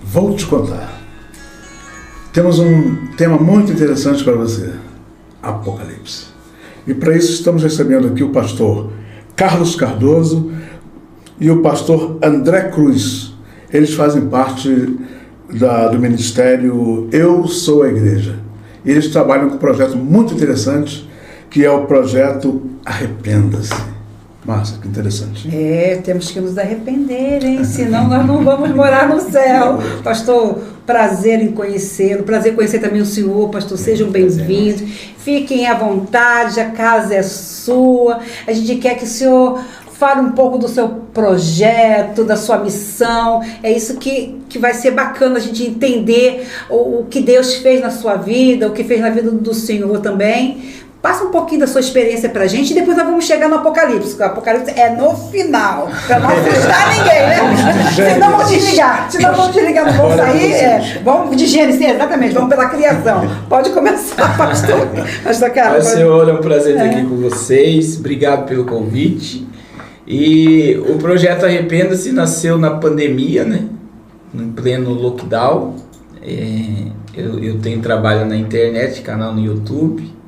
Vou te contar. Temos um tema muito interessante para você: Apocalipse. E para isso estamos recebendo aqui o pastor Carlos Cardoso e o pastor André Cruz. Eles fazem parte do ministério Eu Sou a Igreja. E eles trabalham com um projeto muito interessante, que é o projeto Arrependa-se. Márcia, que interessante. Temos que nos arrepender, hein? Senão nós não vamos morar no céu. Pastor, prazer em conhecê-lo, prazer em conhecer também o senhor, pastor, sejam bem-vindos. Fiquem à vontade, a casa é sua. A gente quer que o senhor fale um pouco do seu projeto, da sua missão. É isso que vai ser bacana a gente entender o que Deus fez na sua vida, o que fez na vida do senhor também. Passa um pouquinho da sua experiência pra gente e depois nós vamos chegar no Apocalipse. O Apocalipse é no final, pra não assustar ninguém, né? Senão vão desligar, não vão sair. Vamos de Gênesis, exatamente, vamos pela criação. Pode começar, pastor. Pastor Carlos. Senhor, é um prazer estar aqui com vocês. Obrigado pelo convite. E o projeto Arrependa-se nasceu na pandemia, né? Em pleno lockdown. Eu tenho trabalho na internet, canal no YouTube.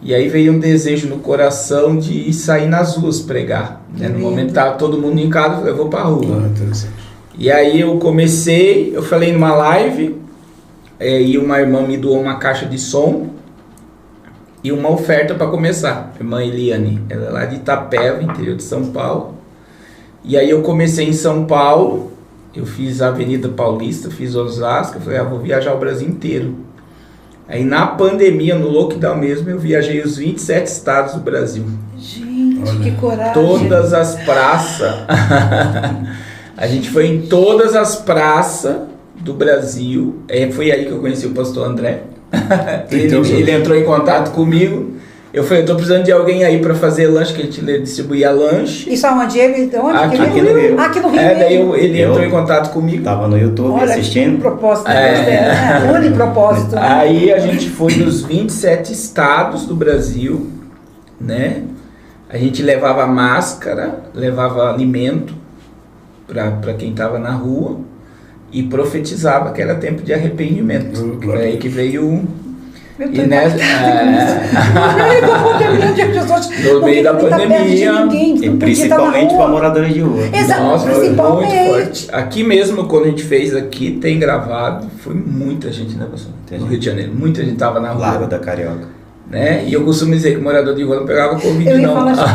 E aí veio um desejo no coração de sair nas ruas pregar. Né? No momento estava todo mundo em casa, eu falei, eu vou para a rua. E aí eu falei numa live, e uma irmã me doou uma caixa de som e uma oferta para começar. A irmã Eliane, ela é lá de Itapeva, interior de São Paulo. E aí eu comecei em São Paulo, eu fiz a Avenida Paulista, fiz Osasco, eu falei, vou viajar o Brasil inteiro. Aí na pandemia, no lockdown mesmo, eu viajei os 27 estados do Brasil. Gente, olha, que coragem! Todas as praças. A gente foi em todas as praças do Brasil. Foi aí que eu conheci o pastor André. Ele entrou em contato comigo. Eu falei, eu tô precisando de alguém aí para fazer lanche, que a gente distribuía lanche. Isso aonde? Onde? Aqui no Rio. Aqui no Rio. Daí ele entrou em contato comigo. Tava no YouTube assistindo. Propósito, unipropósito. Aí a gente foi nos 27 estados do Brasil, né? A gente levava máscara, levava alimento para quem estava na rua e profetizava que era tempo de arrependimento. Aí que veio... E nessa, no meio da pandemia, e principalmente para moradores de rua. Nossa, foi muito forte. Aqui mesmo, quando a gente fez aqui, tem gravado, foi muita gente, né, pessoal? No Rio de Janeiro, muita gente tava na rua. Largo da Carioca. Né? E eu costumo dizer que morador de rua não pegava Covid, eu ia falar assim,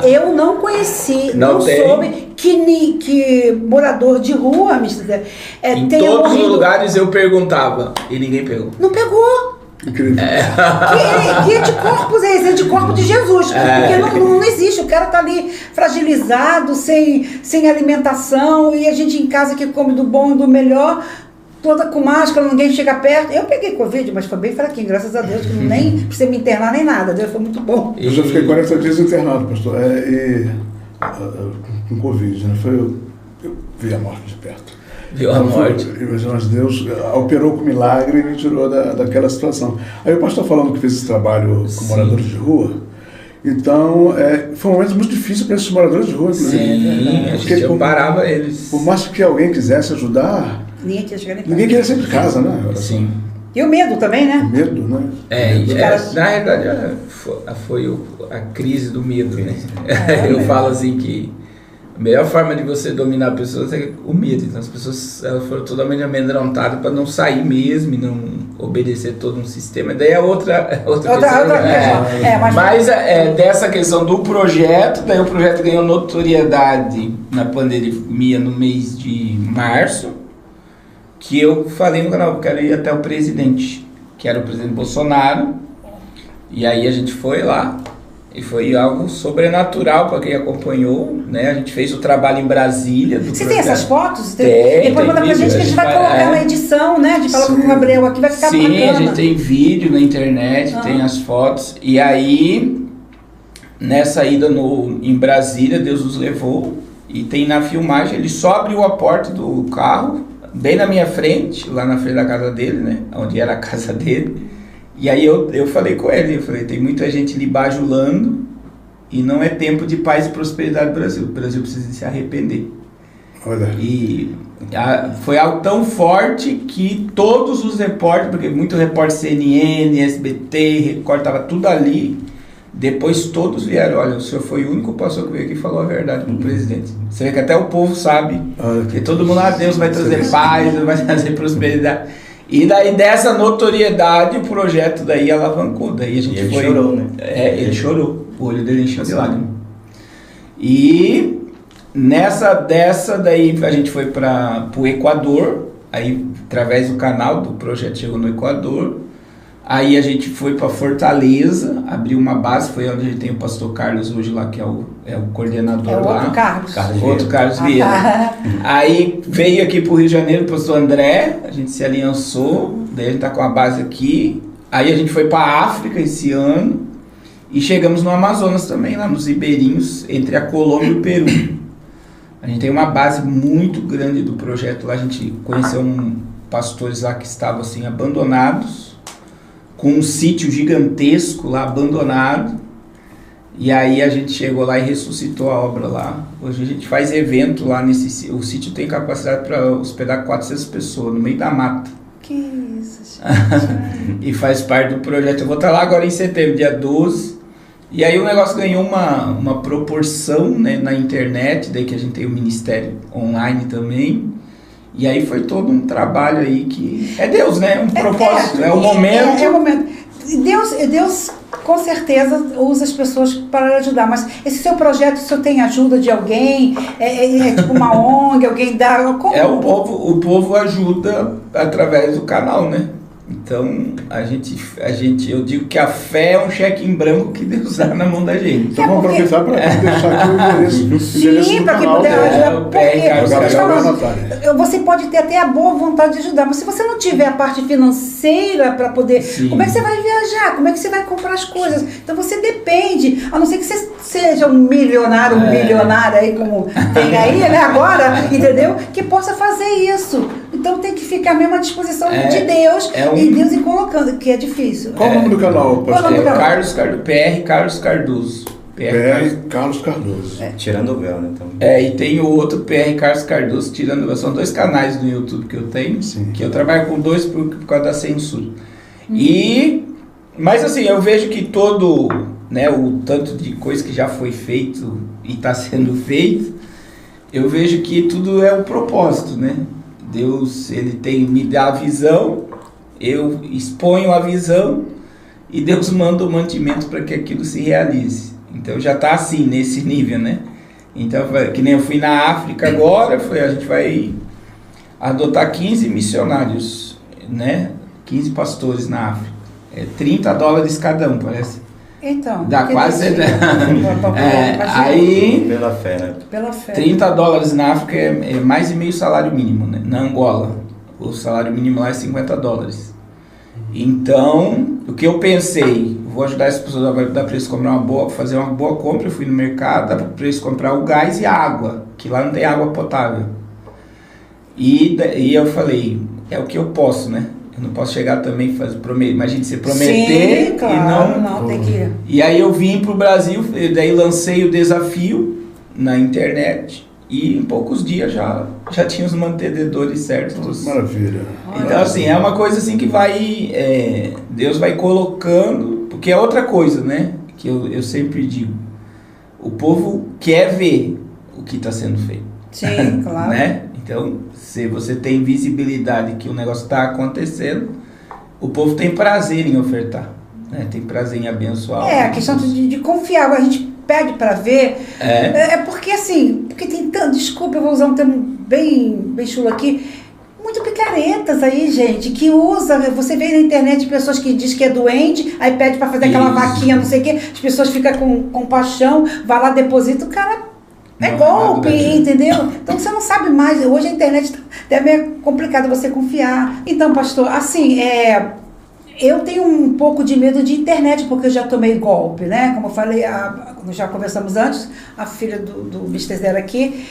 eu não conheci, não soube que morador de rua, em todos os lugares eu perguntava e ninguém pegou. Não pegou. Incrível. Que anticorpos é esse? Anticorpo de Jesus. Porque não existe. O cara tá ali fragilizado, sem alimentação, e a gente em casa que come do bom e do melhor, toda com máscara, ninguém chega perto. Eu peguei Covid, mas foi bem fraquinho, graças a Deus, que nem precisei me internar nem nada. Deus, foi muito bom. Eu já fiquei 40 dias internado, pastor, com Covid, né? Eu vi a morte de perto. Viu a morte. Mas Deus operou com milagre e me tirou daquela situação. Aí o pastor falando que fez esse trabalho com moradores de rua, então foi um momento muito difícil para esses moradores de rua. Sim, a gente amparava eles. Por mais que alguém quisesse ajudar, ninguém queria sair de casa, né? Sim. E o medo também, né? O medo, né? Na realidade, foi a crise do medo, né? Eu falo assim que a melhor forma de você dominar pessoas é o medo. Então as pessoas foram totalmente amedrontadas para não sair mesmo e não obedecer todo um sistema. Daí é outra questão. Mas dessa questão do projeto, daí o projeto ganhou notoriedade na pandemia no mês de março, que eu falei no canal, que eu quero ir até o presidente, que era o presidente Bolsonaro, e aí a gente foi lá, e foi algo sobrenatural para quem acompanhou, né? A gente fez o trabalho em Brasília. Você tem essas fotos? Tem. Depois manda pra gente que a gente vai colocar na edição, né? De falar com o Gabriel aqui, vai ficar bacana. Sim, a gente tem vídeo na internet, tem as fotos, e aí, nessa ida em Brasília, Deus nos levou, e tem na filmagem, ele só abriu a porta do carro, bem na minha frente, lá na frente da casa dele, né? Onde era a casa dele. E aí eu falei com ele, eu falei, tem muita gente lhe bajulando e não é tempo de paz e prosperidade do Brasil. O Brasil precisa se arrepender. Olha. E foi algo tão forte que todos os repórteres, porque muito repórter CNN, SBT, Record, estava tudo ali. Depois todos vieram, olha, o senhor foi o único pastor que veio aqui e falou a verdade para o presidente. Você vê que até o povo sabe, que todo mundo, Deus vai trazer paz, Deus vai trazer prosperidade. E daí dessa notoriedade o projeto daí alavancou. Daí a gente ele chorou, né? Ele chorou, o olho dele encheu de lágrimas. E dessa daí a gente foi para o Equador, aí através do canal do projeto chegou no Equador. Aí a gente foi para Fortaleza, abriu uma base, foi onde a gente tem o pastor Carlos hoje lá, que é o coordenador lá. Outro Carlos. Outro Carlos Vieira. Aí veio aqui para o Rio de Janeiro o pastor André, a gente se aliançou, daí a gente tá com a base aqui. Aí a gente foi para a África esse ano e chegamos no Amazonas também, lá nos Ribeirinhos, entre a Colômbia e o Peru. A gente tem uma base muito grande do projeto lá, a gente conheceu pastores lá que estavam assim abandonados, com um sítio gigantesco lá abandonado, e aí a gente chegou lá e ressuscitou a obra lá. Hoje a gente faz evento lá nesse o sítio tem capacidade para hospedar 400 pessoas no meio da mata. Que isso, gente. E faz parte do projeto. Eu vou estar lá agora em setembro, dia 12, e aí o negócio ganhou uma proporção, né, na internet, daí que a gente tem o ministério online também. E aí foi todo um trabalho aí que é Deus, né? Um propósito, é o momento. É o momento. Deus com certeza usa as pessoas para ajudar, mas esse seu projeto, o senhor tem ajuda de alguém? É tipo uma ONG, alguém dá? Como? O povo ajuda através do canal, né? Então, eu digo que a fé é um cheque em branco que Deus dá na mão da gente. Então vamos aproveitar para deixar aqui o endereço. Sim, para que puder ajudar. Você pode ter até a boa vontade de ajudar, mas se você não tiver a parte financeira para poder... Sim. Como é que você vai viajar? Como é que você vai comprar as coisas? Então você depende, a não ser que você seja um milionário, milionária aí, como tem aí, né, agora, entendeu? Que possa fazer isso. Então tem que ficar mesmo à disposição de Deus e Deus ir colocando, que é difícil. Qual o nome do canal, pastor? PR Carlos Cardoso. PR Carlos Cardoso. Tirando o véu, né? Então. E tem o outro PR Carlos Cardoso, Tirando o Véu. São 2 canais no YouTube que eu tenho, que eu trabalho com 2 por causa da censura. Mas assim, eu vejo que todo, né, o tanto de coisa que já foi feito e está sendo feito, eu vejo que tudo é um propósito, né? Deus, ele me dá a visão, eu exponho a visão e Deus manda o mantimento para que aquilo se realize. Então já está assim, nesse nível, né? Então, que nem eu fui na África agora, a gente vai adotar 15 missionários, né? 15 pastores na África. $30 cada um, parece. Então, dá quase. Aí, pela fé, né? Pela fé. $30 na África é mais de meio salário mínimo, né? Na Angola, o salário mínimo lá é $50. Então, o que eu pensei, vou ajudar as pessoas, dá para eles fazer uma boa compra. Eu fui no mercado, dá para eles comprar o gás e a água, que lá não tem água potável. E eu falei, é o que eu posso, né? Eu não posso chegar também e imagine você prometer. Sim, claro, não tem que ir. E aí eu vim para o Brasil, daí lancei o desafio na internet e em poucos dias já tinha os mantenedores certos. Maravilha. Então assim, é uma coisa assim que vai, Deus vai colocando, porque é outra coisa, né? Que eu sempre digo, o povo quer ver o que está sendo feito. Sim, claro. Né? Então, se você tem visibilidade que o negócio está acontecendo, o povo tem prazer em ofertar, né? Tem prazer em abençoar. A questão de confiar. A gente pede para ver. Porque assim, porque tem tanto... Desculpa, eu vou usar um termo bem chulo aqui. Muito picaretas aí, gente, que usa... Você vê na internet pessoas que diz que é doente, aí pede para fazer aquela vaquinha, não sei o quê. As pessoas ficam com compaixão, vai lá, deposita, o cara... É golpe, entendeu? Então você não sabe mais. Hoje a internet é meio complicado você confiar. Então, pastor, assim, eu tenho um pouco de medo de internet, porque eu já tomei golpe, né? Como eu falei, já conversamos antes, a filha do Mr. Zero aqui,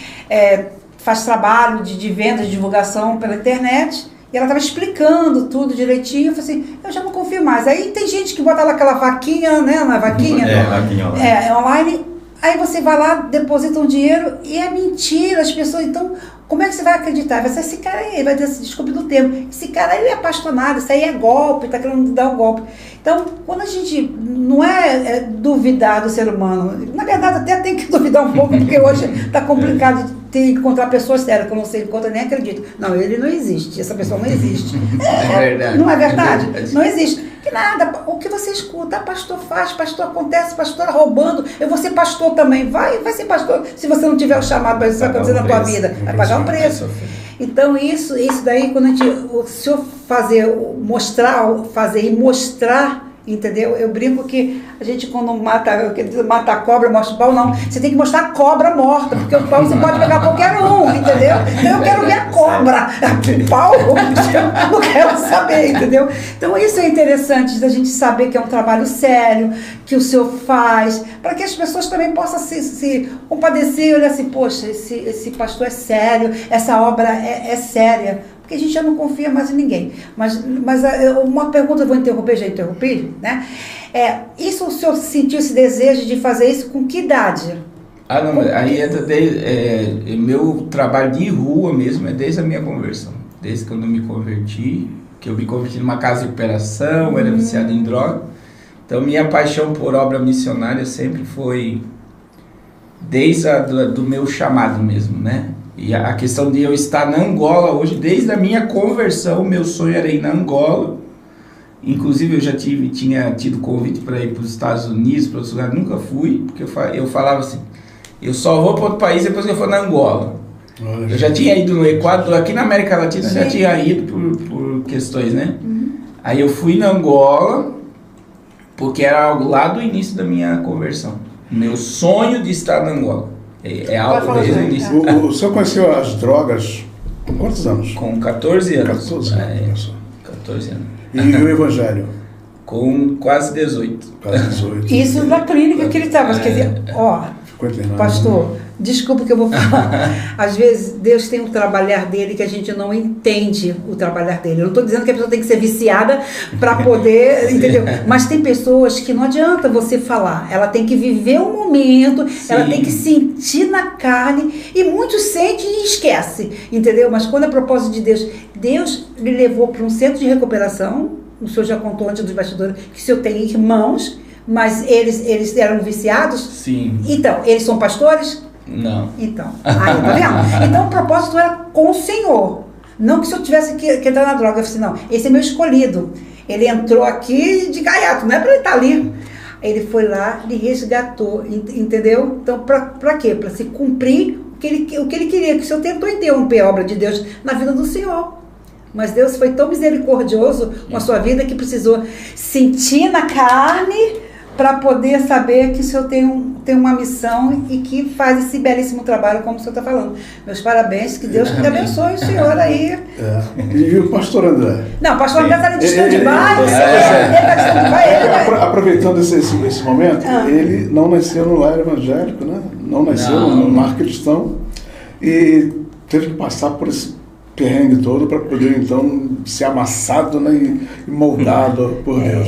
faz trabalho de venda, de divulgação pela internet, e ela estava explicando tudo direitinho. Eu falei assim, eu já não confio mais. Aí tem gente que bota lá aquela vaquinha, né, na vaquinha. Vaquinha online. Online. Aí você vai lá, deposita um dinheiro e é mentira. As pessoas, então, como é que você vai acreditar? Vai ser esse cara aí, vai descobrir do termo. Esse cara aí é apaixonado, isso aí é golpe, está querendo dar um golpe. Então, quando a gente não é duvidar do ser humano, na verdade até tem que duvidar um pouco, porque hoje está complicado de encontrar pessoas sérias, que eu não sei encontrar, nem acredito. Não, ele não existe, essa pessoa não existe. É verdade. Não é verdade? Não existe. Que nada, o que você escuta, pastor faz, pastor acontece, pastor roubando, eu vou ser pastor também, vai ser pastor, se você não tiver o chamado para isso acontecer na tua vida, vai pagar um preço. Então isso daí, quando o senhor fazer e mostrar, entendeu? Eu brinco que a gente quando mata a cobra, mostra o pau, não. Você tem que mostrar a cobra morta, porque o pau você pode pegar qualquer um, entendeu? Então eu quero ver a cobra, o pau, eu não quero saber, entendeu? Então isso é interessante da gente saber que é um trabalho sério, que o senhor faz, para que as pessoas também possam se compadecer e olhar assim, poxa, esse pastor é sério, essa obra é séria. Porque a gente já não confia mais em ninguém. Mas uma pergunta, eu vou interromper, já interrompi, né? Isso o senhor sentiu esse desejo de fazer isso com que idade? Não, aí entra meu trabalho de rua mesmo, é desde a minha conversão. Desde quando eu me converti, que eu me converti numa casa de recuperação, era viciado em droga. Então minha paixão por obra missionária sempre foi desde do meu chamado mesmo, né? E a questão de eu estar na Angola hoje, desde a minha conversão, meu sonho era ir na Angola. Inclusive eu já tinha tido convite para ir para os Estados Unidos, para outros lugares, nunca fui, porque eu falava assim, eu só vou para outro país depois que eu for na Angola. Eu já tinha ido no Equador, aqui na América Latina, já tinha ido por questões, né? Aí eu fui na Angola, porque era algo lá do início da minha conversão. Meu sonho de estar na Angola. É algo desde o início. O senhor conheceu as drogas com quantos anos? Com 14 anos. 14 anos. 14 anos. E o evangelho? Com quase 18. Quase 18. Isso na clínica que ele estava. Quer dizer, pastor, desculpa que eu vou falar. Às vezes Deus tem um trabalhar dele que a gente não entende o trabalhar dele. Eu não estou dizendo que a pessoa tem que ser viciada para poder, entendeu? Mas tem pessoas que não adianta você falar. Ela tem que viver o momento, ela tem que sentir na carne, e muitos sentem e esquecem, entendeu? Mas quando é propósito de Deus, Deus lhe levou para um centro de recuperação. O senhor já contou antes dos bastidores que o senhor tem irmãos, mas eles eram viciados? Sim. Então, eles são pastores? Não. Então, aí, tá vendo? Então o propósito era com o Senhor. Não que se eu tivesse que entrar na droga. Eu falei assim, não, esse é meu escolhido. Ele entrou aqui de gaiato, não é para ele estar ali. Ele foi lá, ele resgatou, entendeu? Então, para quê? Para se cumprir o que ele queria, que o Senhor tentou interromper a obra de Deus na vida do Senhor. Mas Deus foi tão misericordioso com a sua vida que precisou sentir na carne para poder saber que o senhor tem uma missão e que faz esse belíssimo trabalho, como o senhor está falando. Meus parabéns, que Deus te abençoe o senhor aí. E o pastor André? Não, o pastor André está de stand-by. Aproveitando esse momento, ele não nasceu no lar evangélico, né? Não nasceu no lar cristão, e teve que passar por esse perrengue todo para poder, então, ser amassado, né, e moldado por Deus.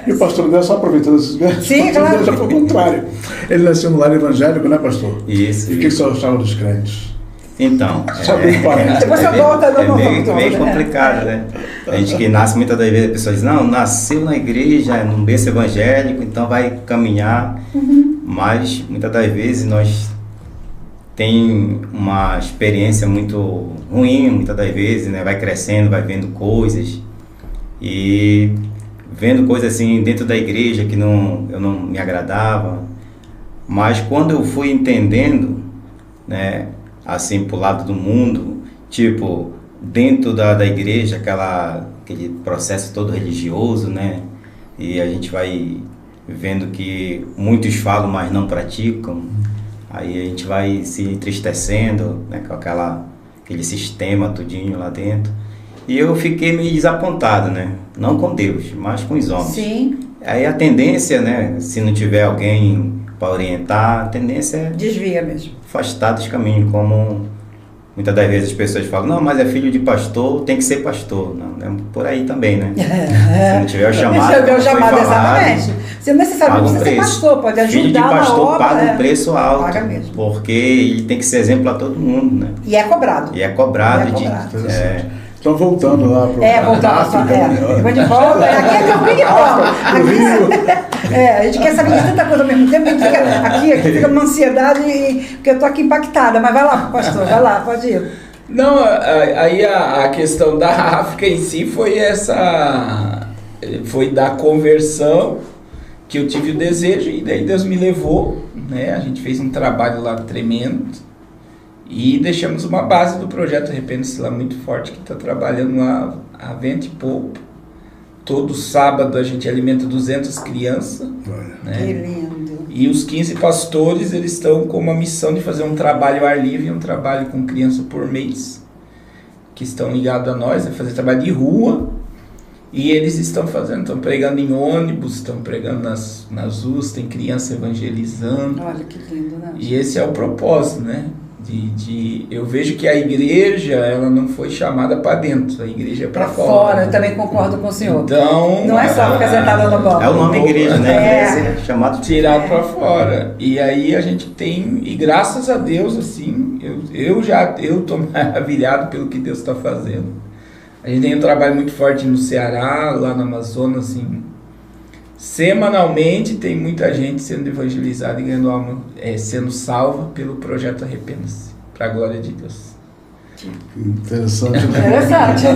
E o pastor André, só aproveitando esses versos, claro. Já foi o contrário. Ele nasceu no lar evangélico, né, pastor? Isso. E o que o senhor achava dos crentes? Então, depois você volta, meio complicado, né? A gente que nasce, muitas das vezes, a pessoa diz, não, nasceu na igreja, num berço evangélico, então vai caminhar. Mas, muitas das vezes, nós tem uma experiência muito ruim, muitas das vezes, né? Vai crescendo, vai vendo coisas, e vendo coisas assim dentro da igreja que eu não me agradava. Mas quando eu fui entendendo, né, assim, pro lado do mundo, tipo, dentro da igreja, aquele processo todo religioso, né, e a gente vai vendo que muitos falam, mas não praticam, aí a gente vai se entristecendo, né, com aquele sistema tudinho lá dentro. E eu fiquei meio desapontado, né? Não com Deus, mas com os homens. Sim. Aí a tendência, né? Se não tiver alguém para orientar, a tendência é desvia mesmo. afastar dos caminhos, como Muitas das vezes as pessoas falam, não, mas é filho de pastor, tem que ser pastor. Não, é por aí também, né? Se não tiver o chamado, se tiver o chamado, falado, exatamente. Você não necessariamente precisa ser pastor, pode ajudar filho de pastor na obra, paga um preço alto, paga mesmo. porque ele tem que ser exemplo a todo mundo, né? E é cobrado. E é cobrado. Então, voltando lá para Depois de volta, aqui é meu ping-pong. A gente quer saber de tanta coisa ao mesmo tempo, aqui fica uma ansiedade, porque eu tô aqui impactada. Mas vai lá, pastor, vai lá, pode ir. Não, aí a questão da África em si foi da conversão, que eu tive o desejo, e daí Deus me levou, né? A gente fez um trabalho lá tremendo. E deixamos uma base do projeto Arrependa-se lá muito forte, que está trabalhando lá há 20 e pouco. Todo sábado a gente alimenta 200 crianças. Né? Que lindo. E os 15 pastores, eles estão com uma missão de fazer um trabalho ao ar livre, um trabalho com criança por mês, que estão ligados a nós, fazer trabalho de rua. E eles estão pregando em ônibus, estão pregando nas ruas, tem criança evangelizando. Olha que lindo, né? E esse é o propósito, né? Eu vejo que a igreja, ela não foi chamada para dentro, a igreja é para fora. Eu também concordo com o senhor. Então, não é só ficar sentado no banco. É o nome igreja, né? É chamado de tirar para fora. E aí a gente tem, e graças a Deus, assim, eu tô maravilhado pelo que Deus está fazendo. A gente tem um trabalho muito forte no Ceará, lá no Amazonas, assim. Semanalmente tem muita gente sendo evangelizada e ganhando alma, sendo salva pelo projeto Arrependa-se, para a glória de Deus. Interessante, né? Interessante,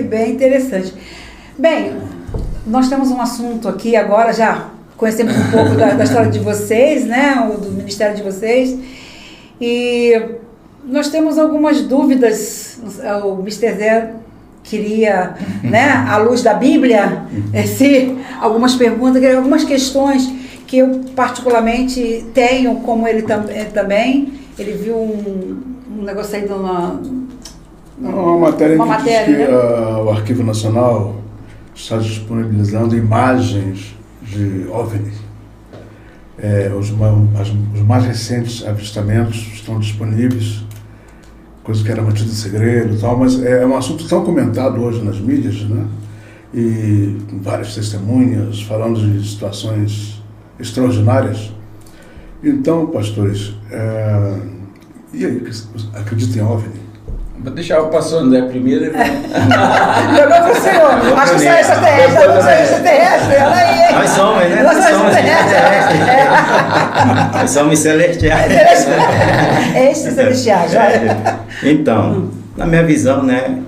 bem interessante. Bem, nós temos um assunto aqui agora, já conhecemos um pouco da história de vocês, né, do ministério de vocês, e nós temos algumas dúvidas. O Mr. Zé queria, né, à luz da Bíblia, algumas perguntas, algumas questões que eu particularmente tenho, como ele também. Ele viu um negócio aí de uma matéria que diz que, né? O Arquivo Nacional está disponibilizando imagens de OVNI. Os mais recentes avistamentos estão disponíveis, coisa que era mantida em segredo e tal, mas é um assunto tão comentado hoje nas mídias, né? E com várias testemunhas falando de situações extraordinárias. Então, pastores, e aí, acreditam em OVNI? Vou deixar o pastor André primeiro. Eu não pro senhor. Acho que você é extraterrestre. Eu não sou extraterrestre. Olha aí. Nós somos, né? Nós somos extraterrestres. Nós somos celestiais. Celestiais, olha. Então, na minha visão, né?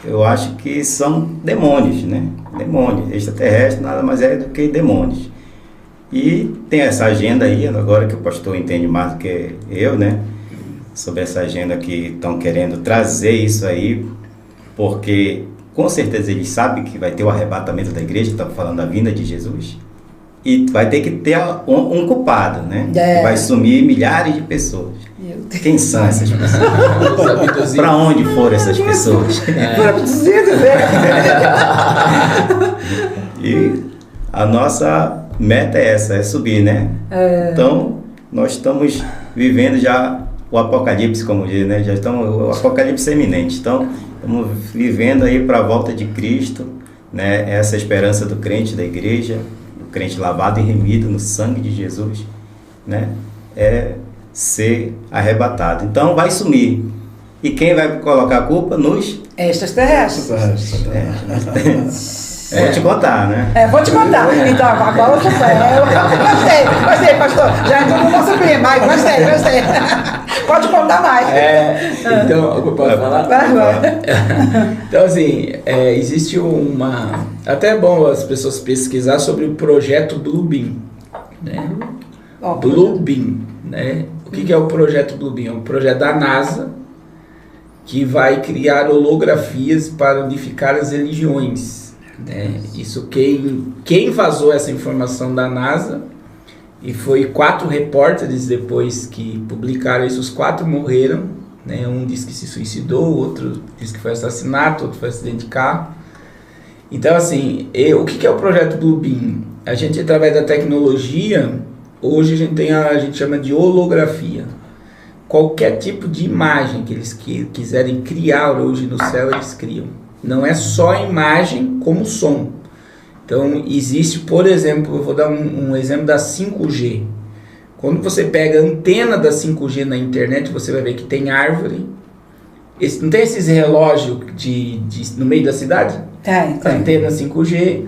Eu acho que são demônios, né? Demônios. Extraterrestres nada mais é do que demônios. E tem essa agenda aí, agora que o pastor entende mais do que eu, né? Sobre essa agenda que estão querendo trazer isso aí, porque com certeza eles sabem que vai ter o arrebatamento da igreja, estamos falando da vinda de Jesus, e vai ter que ter um culpado, né? Que vai sumir milhares de pessoas. Quem são essas pessoas? Para onde foram essas pessoas? E a nossa meta é essa, é subir, né? Então, nós estamos vivendo já o apocalipse, como diz, né? Já estamos, o apocalipse é iminente. Então, estamos vivendo aí para a volta de Cristo, né? Essa esperança do crente da igreja, do crente lavado e remido no sangue de Jesus, né? É ser arrebatado. Então, vai sumir. E quem vai colocar a culpa? Nos extraterrestres. Vou te contar, né? Vou te contar. Então, agora eu gostei, pastor. Já entrou no nosso clima. Gostei. Pode contar mais. Então, eu posso falar? Então, assim, existe uma... Até é bom as pessoas pesquisar sobre o projeto Bluebeam, né? Bluebeam, né? O que é o projeto Bluebeam? É um projeto da NASA que vai criar holografias para unificar as religiões. Isso quem vazou essa informação da NASA, e foi 4 repórteres depois que publicaram isso. Os 4 morreram, né? Um disse que se suicidou, outro disse que foi assassinato, outro foi acidente de carro. Então, assim, o que é o projeto Bluebeam? A gente, através da tecnologia, hoje a gente chama de holografia. qualquer tipo de imagem que eles quiserem criar hoje no céu, eles criam. Não é só a imagem como som. Então, existe, por exemplo, eu vou dar um exemplo da 5G. Quando você pega a antena da 5G na internet, você vai ver que tem árvore. Não tem esses relógios no meio da cidade? Tem. Antena 5G,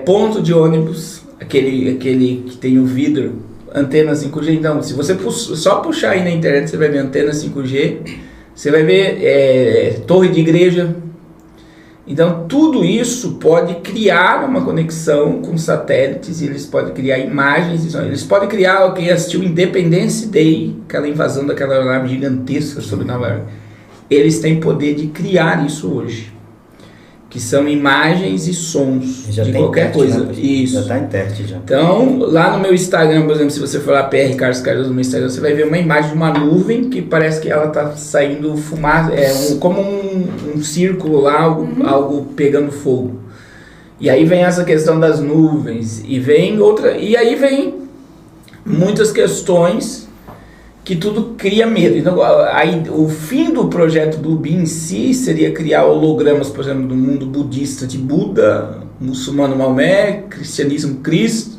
ponto de ônibus, aquele que tem o vidro, antena 5G. Então, se você só puxar aí na internet, você vai ver antena 5G, você vai ver torre de igreja. Então, tudo isso pode criar uma conexão com satélites, e eles podem criar imagens, eles podem criar, quem assistiu Independence Day, aquela invasão daquela nave gigantesca sobre Nova York, eles têm poder de criar isso hoje, que são imagens e sons de qualquer coisa. Né? Isso. Já está em teste já. Então, lá no meu Instagram, por exemplo, se você for lá, PR Carlos Cardoso no meu Instagram, você vai ver uma imagem de uma nuvem que parece que ela está saindo fumaça, como um círculo lá, algo pegando fogo. E aí vem essa questão das nuvens, e aí vem muitas questões que tudo cria medo. Então, aí, o fim do projeto Bluebeam em si seria criar hologramas, por exemplo, do mundo budista de Buda, muçulmano Maomé, cristianismo Cristo,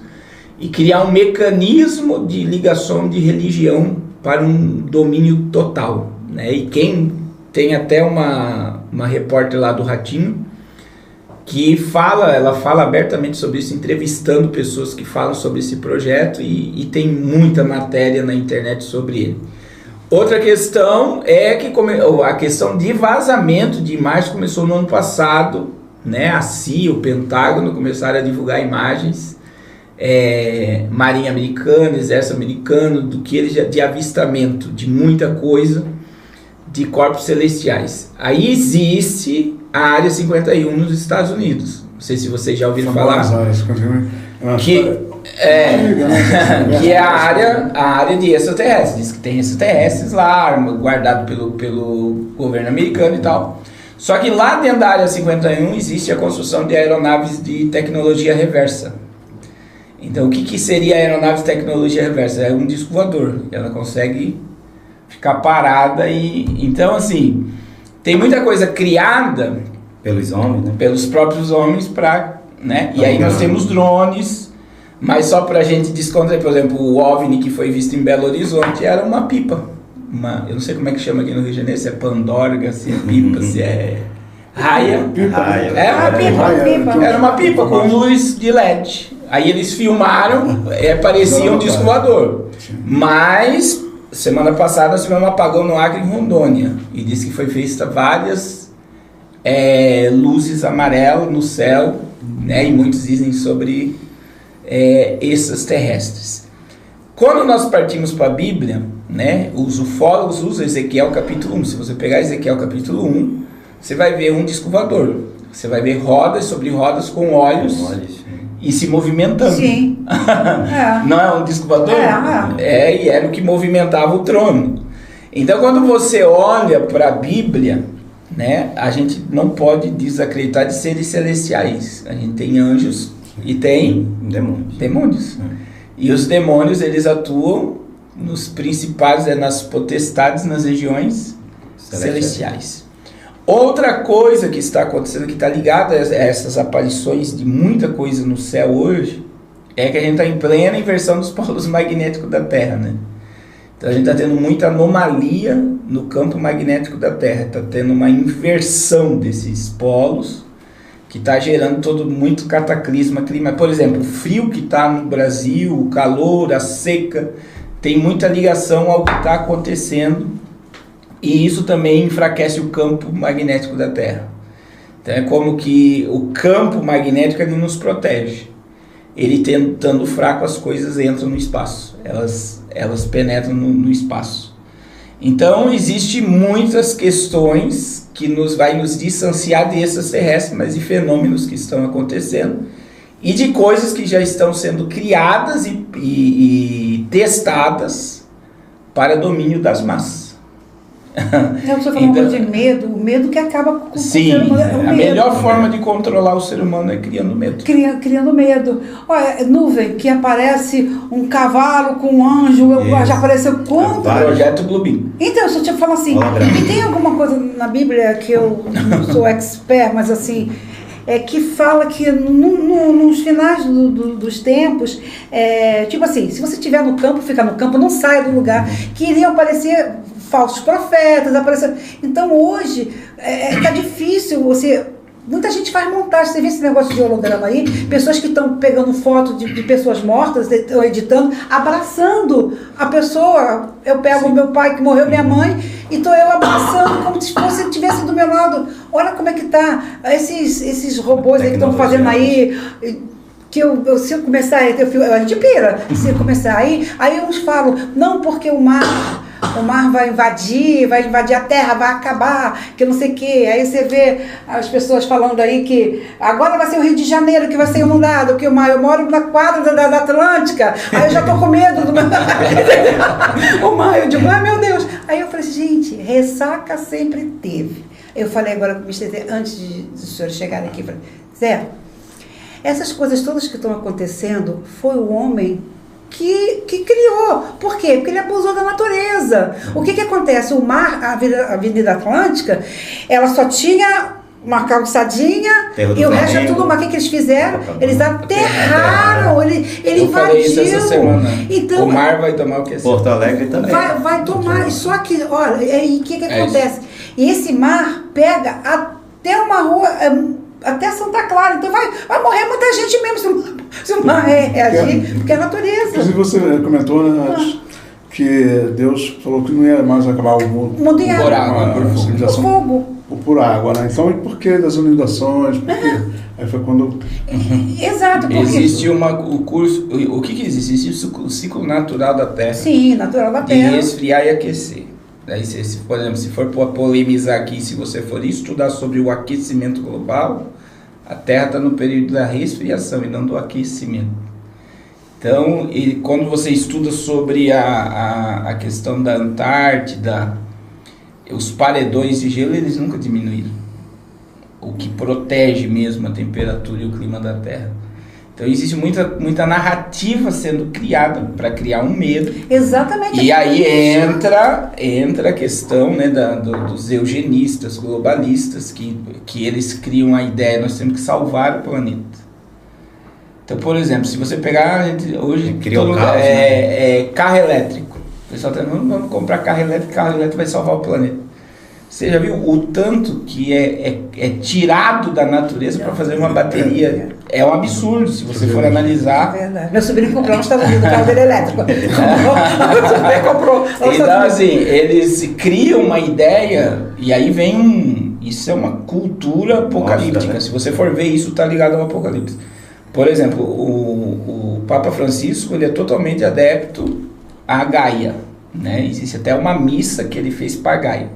e criar um mecanismo de ligação de religião para um domínio total, né? E quem tem até uma repórter lá do Ratinho, que ela fala abertamente sobre isso, entrevistando pessoas que falam sobre esse projeto, e tem muita matéria na internet sobre ele. Outra questão é que a questão de vazamento de imagens começou no ano passado, né? A CIA, o Pentágono começaram a divulgar imagens, Marinha Americana, Exército Americano, de avistamento de muita coisa, de corpos celestiais. Aí existe a Área 51 nos Estados Unidos. Não sei se vocês já ouviram falar. Que é a área de extraterrestres. Diz que tem extraterrestres lá, guardado pelo governo americano e tal. Só que lá dentro da Área 51 existe a construção de aeronaves de tecnologia reversa. Então, o que seria a aeronave de tecnologia reversa? É um disco voador. Ela consegue ficar parada então, assim, tem muita coisa criada pelos homens, né? Pelos próprios homens, né? E aí nós temos drones, mas só pra gente descontrair, por exemplo, o OVNI que foi visto em Belo Horizonte era uma pipa. Eu não sei como é que chama aqui no Rio de Janeiro, se é pandorga, se é pipa, se é raia. Era uma pipa com luz de LED. Aí eles filmaram, parecia um disco voador. Mas semana passada nós tivemos um apagão no Acre, em Rondônia, e disse que foi feita várias luzes amarelas no céu, né? E muitos dizem sobre extraterrestres. Quando nós partimos para a Bíblia, né, os ufólogos usam Ezequiel capítulo 1. Se você pegar Ezequiel capítulo 1, você vai ver um disco voador. Você vai ver rodas sobre rodas com olhos. E se movimentando. Sim. Não é um disco voador? E era o que movimentava o trono. Então, quando você olha para a Bíblia, né, a gente não pode desacreditar de seres celestiais. A gente tem anjos e tem demônios. E os demônios, eles atuam nos principais, nas potestades, nas regiões celestiais. Outra coisa que está acontecendo, que está ligada a essas aparições de muita coisa no céu hoje, é que a gente está em plena inversão dos polos magnéticos da Terra, né? Então a gente está tendo muita anomalia no campo magnético da Terra, está tendo uma inversão desses polos, que está gerando muito cataclisma climático. Por exemplo, o frio que está no Brasil, o calor, a seca, tem muita ligação ao que está acontecendo. E isso também enfraquece o campo magnético da Terra. Então é como que o campo magnético ele nos protege. Ele estando fraco, as coisas entram no espaço. Elas penetram no espaço. Então existem muitas questões que vai nos distanciar de extraterrestres, mas de fenômenos que estão acontecendo e de coisas que já estão sendo criadas e testadas para domínio das massas. Você falou uma coisa de medo, o medo que acaba com sim, o ser humano. A melhor forma de controlar o ser humano é criando medo. Criando medo. Olha, nuvem, que aparece um cavalo com um anjo, já apareceu quanto? Projeto Bluebeam. Então, se eu te falar assim, e tem alguma coisa na Bíblia que eu não sou expert, mas assim, que fala que nos finais dos tempos, tipo assim, se você estiver no campo, fica no campo, não saia do lugar, que iriam aparecer falsos profetas, então hoje tá difícil muita gente faz montagem, você vê esse negócio de holograma aí, pessoas que estão pegando foto de pessoas mortas, estão editando, abraçando a pessoa. Eu pego o meu pai que morreu, minha mãe, e estou eu abraçando como se fosse estivesse do meu lado. Olha como é que tá esses robôs aí que estão fazendo aí, que se eu começar, a gente pira, se eu começar aí uns falam, não, porque o mar vai invadir a terra, vai acabar, que não sei o quê. Aí você vê as pessoas falando aí que agora vai ser o Rio de Janeiro que vai ser inundado, que eu moro na quadra da Atlântica, aí eu já tô com medo do o mar, eu digo, ai meu Deus. Aí eu falei assim, gente, ressaca sempre teve. Eu falei agora com o Mr. antes dos senhores chegarem aqui, falei, Zé, essas coisas todas que estão acontecendo, foi o homem que criou. Por quê? Porque ele abusou da natureza. O que acontece? O mar, a Avenida Atlântica, ela só tinha uma calçadinha e o resto é tudo mar. O que eles fizeram? Eles aterraram, ele invadiu. Falei isso essa semana. Então, o mar vai tomar o que é Porto Alegre também. Vai tomar. Só que, olha, aí o que acontece? E esse mar pega até uma rua, até Santa Clara. Então vai morrer muita gente mesmo se o mar reagir, porque é a natureza. Inclusive você comentou, né, que Deus falou que não ia mais acabar o mundo. O mundo em água. Por fogo. Por água, né? Então, e por que das inundações? Por quê? Aí foi quando... Exato. Porque... Existe o curso... O que existe? Existe o ciclo natural da Terra. Sim, natural da Terra. De resfriar e aquecer. Daí, por exemplo, se for polemizar aqui, se você for estudar sobre o aquecimento global, a Terra está no período da resfriação e não do aquecimento. Então, quando você estuda sobre a questão da Antártida, os paredões de gelo, eles nunca diminuíram. O que protege mesmo a temperatura e o clima da Terra. Então existe muita narrativa sendo criada para criar um medo. Exatamente. E aí entra a questão, né, dos eugenistas, globalistas, que eles criam a ideia, nós temos que salvar o planeta. Então, por exemplo, se você pegar, hoje carro elétrico. O pessoal está dizendo, vamos comprar carro elétrico vai salvar o planeta. Você já viu o tanto que é tirado da natureza para fazer uma bateria? É um absurdo, se você for analisar. É verdade. Meu sobrinho comprou nos Estados Unidos o carro dele elétrico. Comprou. Então, assim, eles criam uma ideia e aí vem isso é uma cultura apocalíptica. Nossa, né? Se você for ver, isso está ligado ao apocalipse. Por exemplo, o Papa Francisco, ele é totalmente adepto a Gaia, né? Existe até uma missa que ele fez para Gaia.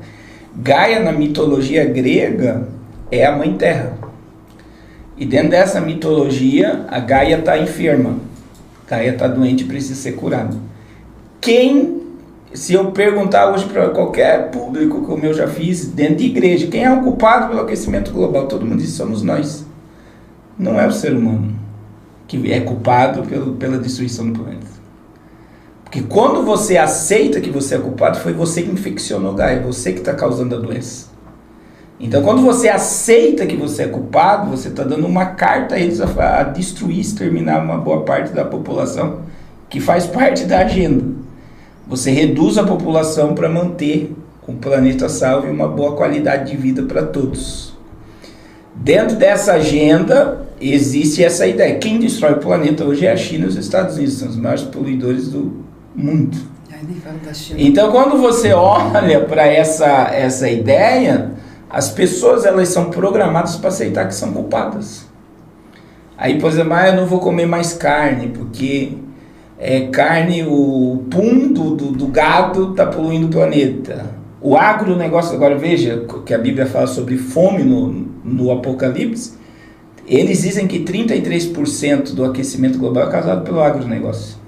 Gaia, na mitologia grega, é a Mãe Terra. E dentro dessa mitologia, a Gaia está enferma. Gaia está doente e precisa ser curada. Se eu perguntar hoje para qualquer público, como eu já fiz, dentro de igreja, quem é o culpado pelo aquecimento global? Todo mundo diz, somos nós. Não é o ser humano que é culpado pela destruição do planeta. Porque quando você aceita que você é culpado, foi você que infeccionou Gaia, você que está causando a doença. Então, quando você aceita que você é culpado, você está dando uma carta a eles a destruir, exterminar uma boa parte da população, que faz parte da agenda. Você reduz a população para manter o planeta salvo e uma boa qualidade de vida para todos. Dentro dessa agenda, existe essa ideia. Quem destrói o planeta hoje é a China e os Estados Unidos, são os maiores poluidores do mundo. Então, quando você olha para essa ideia, as pessoas elas são programadas para aceitar que são culpadas. Aí, por exemplo, eu não vou comer mais carne, porque carne, o pum do gado está poluindo o planeta. O agronegócio, agora veja que a Bíblia fala sobre fome no Apocalipse, eles dizem que 33% do aquecimento global é causado pelo agronegócio.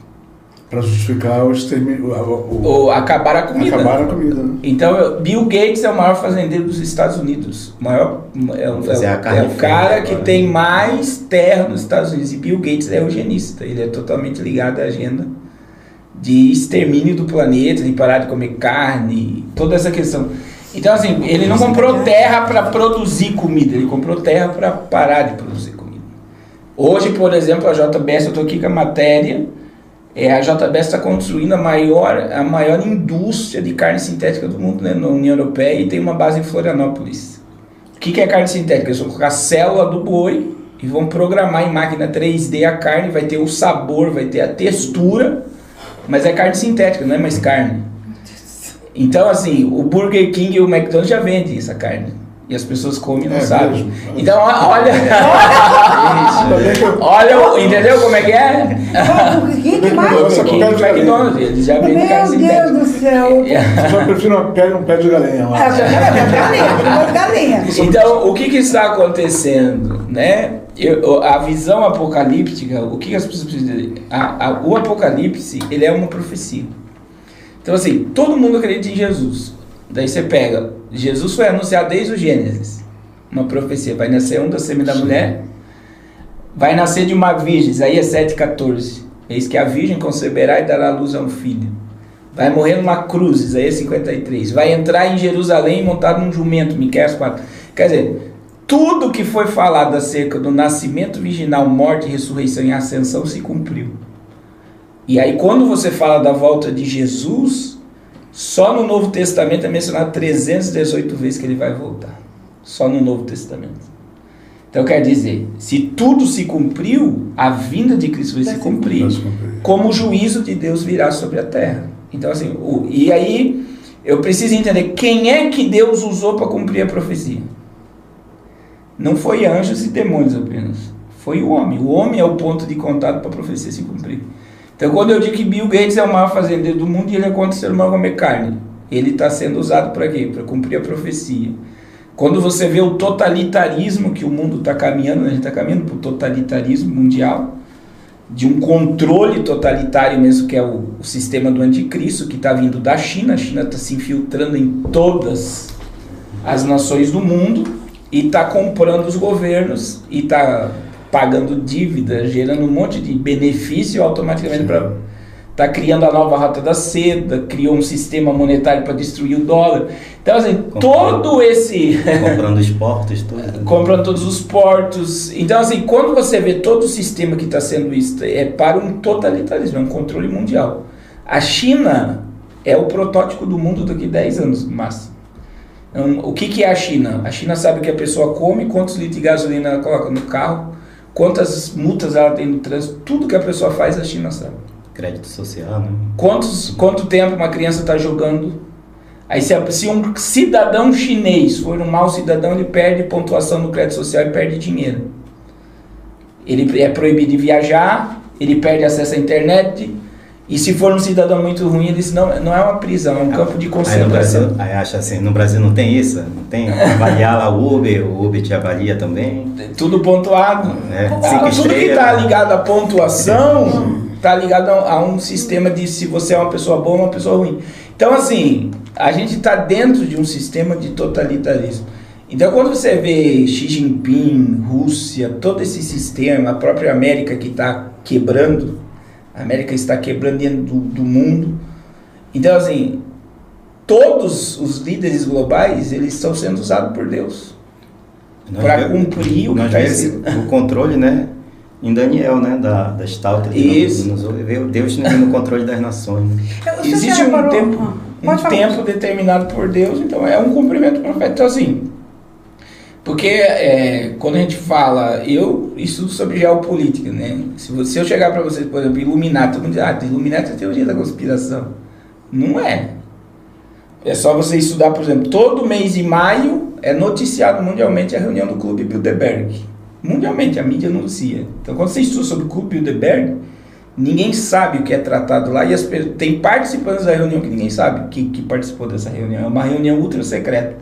Para justificar o extermínio. Ou acabar a comida. Acabar a comida, né? Então, Bill Gates é o maior fazendeiro dos Estados Unidos. O maior, é o cara que tem mais terra nos Estados Unidos. E Bill Gates é eugenista. Ele é totalmente ligado à agenda de extermínio do planeta, de parar de comer carne, toda essa questão. Então, assim, ele não comprou terra para produzir comida, ele comprou terra para parar de produzir comida. Hoje, por exemplo, a JBS, eu estou aqui com a matéria, a JBS está construindo a maior indústria de carne sintética do mundo, né, na União Europeia, e tem uma base em Florianópolis. O que é carne sintética? Eles vão colocar a célula do boi e vão programar em máquina 3D a carne, vai ter o sabor, vai ter a textura, mas é carne sintética, não é mais carne. Então, assim, o Burger King e o McDonald's já vendem essa carne. E as pessoas comem e não sabem. Mesmo. Então, olha... olha, entendeu como é que é? O que mais? Burger King e McDonald's, eles já vendem carne sintética. Meu Deus do céu. Eu só prefiro um pé de galinha lá. Galinha. Então, o que está acontecendo, né? A visão apocalíptica, o que as pessoas precisam dizer? O Apocalipse, ele é uma profecia. Então, assim, todo mundo acredita em Jesus. Daí você pega, Jesus foi anunciado desde o Gênesis, uma profecia, vai nascer da sêmen da mulher, vai nascer de uma virgem, Isaías 7,14, eis que a virgem conceberá e dará à luz a um filho, vai morrer numa cruz, Isaías 53, vai entrar em Jerusalém montado num jumento, Miqueias 4, quer dizer, tudo que foi falado acerca do nascimento virginal, morte, ressurreição e ascensão se cumpriu. E aí quando você fala da volta de Jesus, só no Novo Testamento é mencionado 318 vezes que ele vai voltar. Só no Novo Testamento. Então quer dizer, se tudo se cumpriu, a vinda de Cristo vai se cumprir. Como o juízo de Deus virá sobre a terra. Então assim, e aí eu preciso entender quem é que Deus usou para cumprir a profecia. Não foi anjos e demônios apenas. Foi o homem. O homem é o ponto de contato para a profecia se cumprir. Então, quando eu digo que Bill Gates é o maior fazendeiro do mundo e ele é contra o ser humano comer carne, ele está sendo usado para quê? Para cumprir a profecia. Quando você vê o totalitarismo que o mundo está caminhando, né? A gente está caminhando para o totalitarismo mundial, de um controle totalitário mesmo, que é o sistema do anticristo, que está vindo da China. A China está se infiltrando em todas as nações do mundo e está comprando os governos e está pagando dívida, gerando um monte de benefício automaticamente para tá criando a nova rota da seda, criou um sistema monetário para destruir o dólar. Então, assim, todo esse... comprando os portos, tudo. Comprando todos os portos. Então, assim, quando você vê todo o sistema que está sendo isso, é para um totalitarismo, é um controle mundial. A China é o protótipo do mundo daqui a 10 anos, no máximo. Então, o que é a China? A China sabe o que a pessoa come, quantos litros de gasolina ela coloca no carro, quantas multas ela tem no trânsito, tudo que a pessoa faz a China sabe. Crédito social, né? Quanto tempo uma criança está jogando? Aí se um cidadão chinês for um mau cidadão, ele perde pontuação no crédito social e perde dinheiro. Ele é proibido de viajar, ele perde acesso à internet, e se for um cidadão muito ruim, ele diz, não é uma prisão, é um campo de concentração. Aí acha assim, no Brasil não tem isso? Não tem avaliar lá o Uber te avalia também? Tudo pontuado. Tudo que está ligado à pontuação está ligado a um sistema de se você é uma pessoa boa ou uma pessoa ruim. Então, assim, a gente está dentro de um sistema de totalitarismo. Então, quando você vê Xi Jinping, Rússia, todo esse sistema, a própria América que está quebrando, a América está quebrando dentro do mundo. Então, assim, todos os líderes globais, eles estão sendo usados por Deus para cumprir o que está escrito. O controle, né? Em Daniel, né? Da estátua de Deus no controle das nações. Né? Existe um tempo determinado por Deus, então é um cumprimento profético. Então, assim, porque quando a gente fala, eu estudo sobre geopolítica, né? Se eu chegar para você, por exemplo, Illuminati, todo mundo diz, Illuminati é a teoria da conspiração. Não é. É só você estudar, por exemplo, todo mês de maio é noticiado mundialmente a reunião do Clube Bilderberg. Mundialmente, a mídia anuncia. Então, quando você estuda sobre o Clube Bilderberg, ninguém sabe o que é tratado lá, e tem participantes da reunião que ninguém sabe que participou dessa reunião. É uma reunião ultra secreta.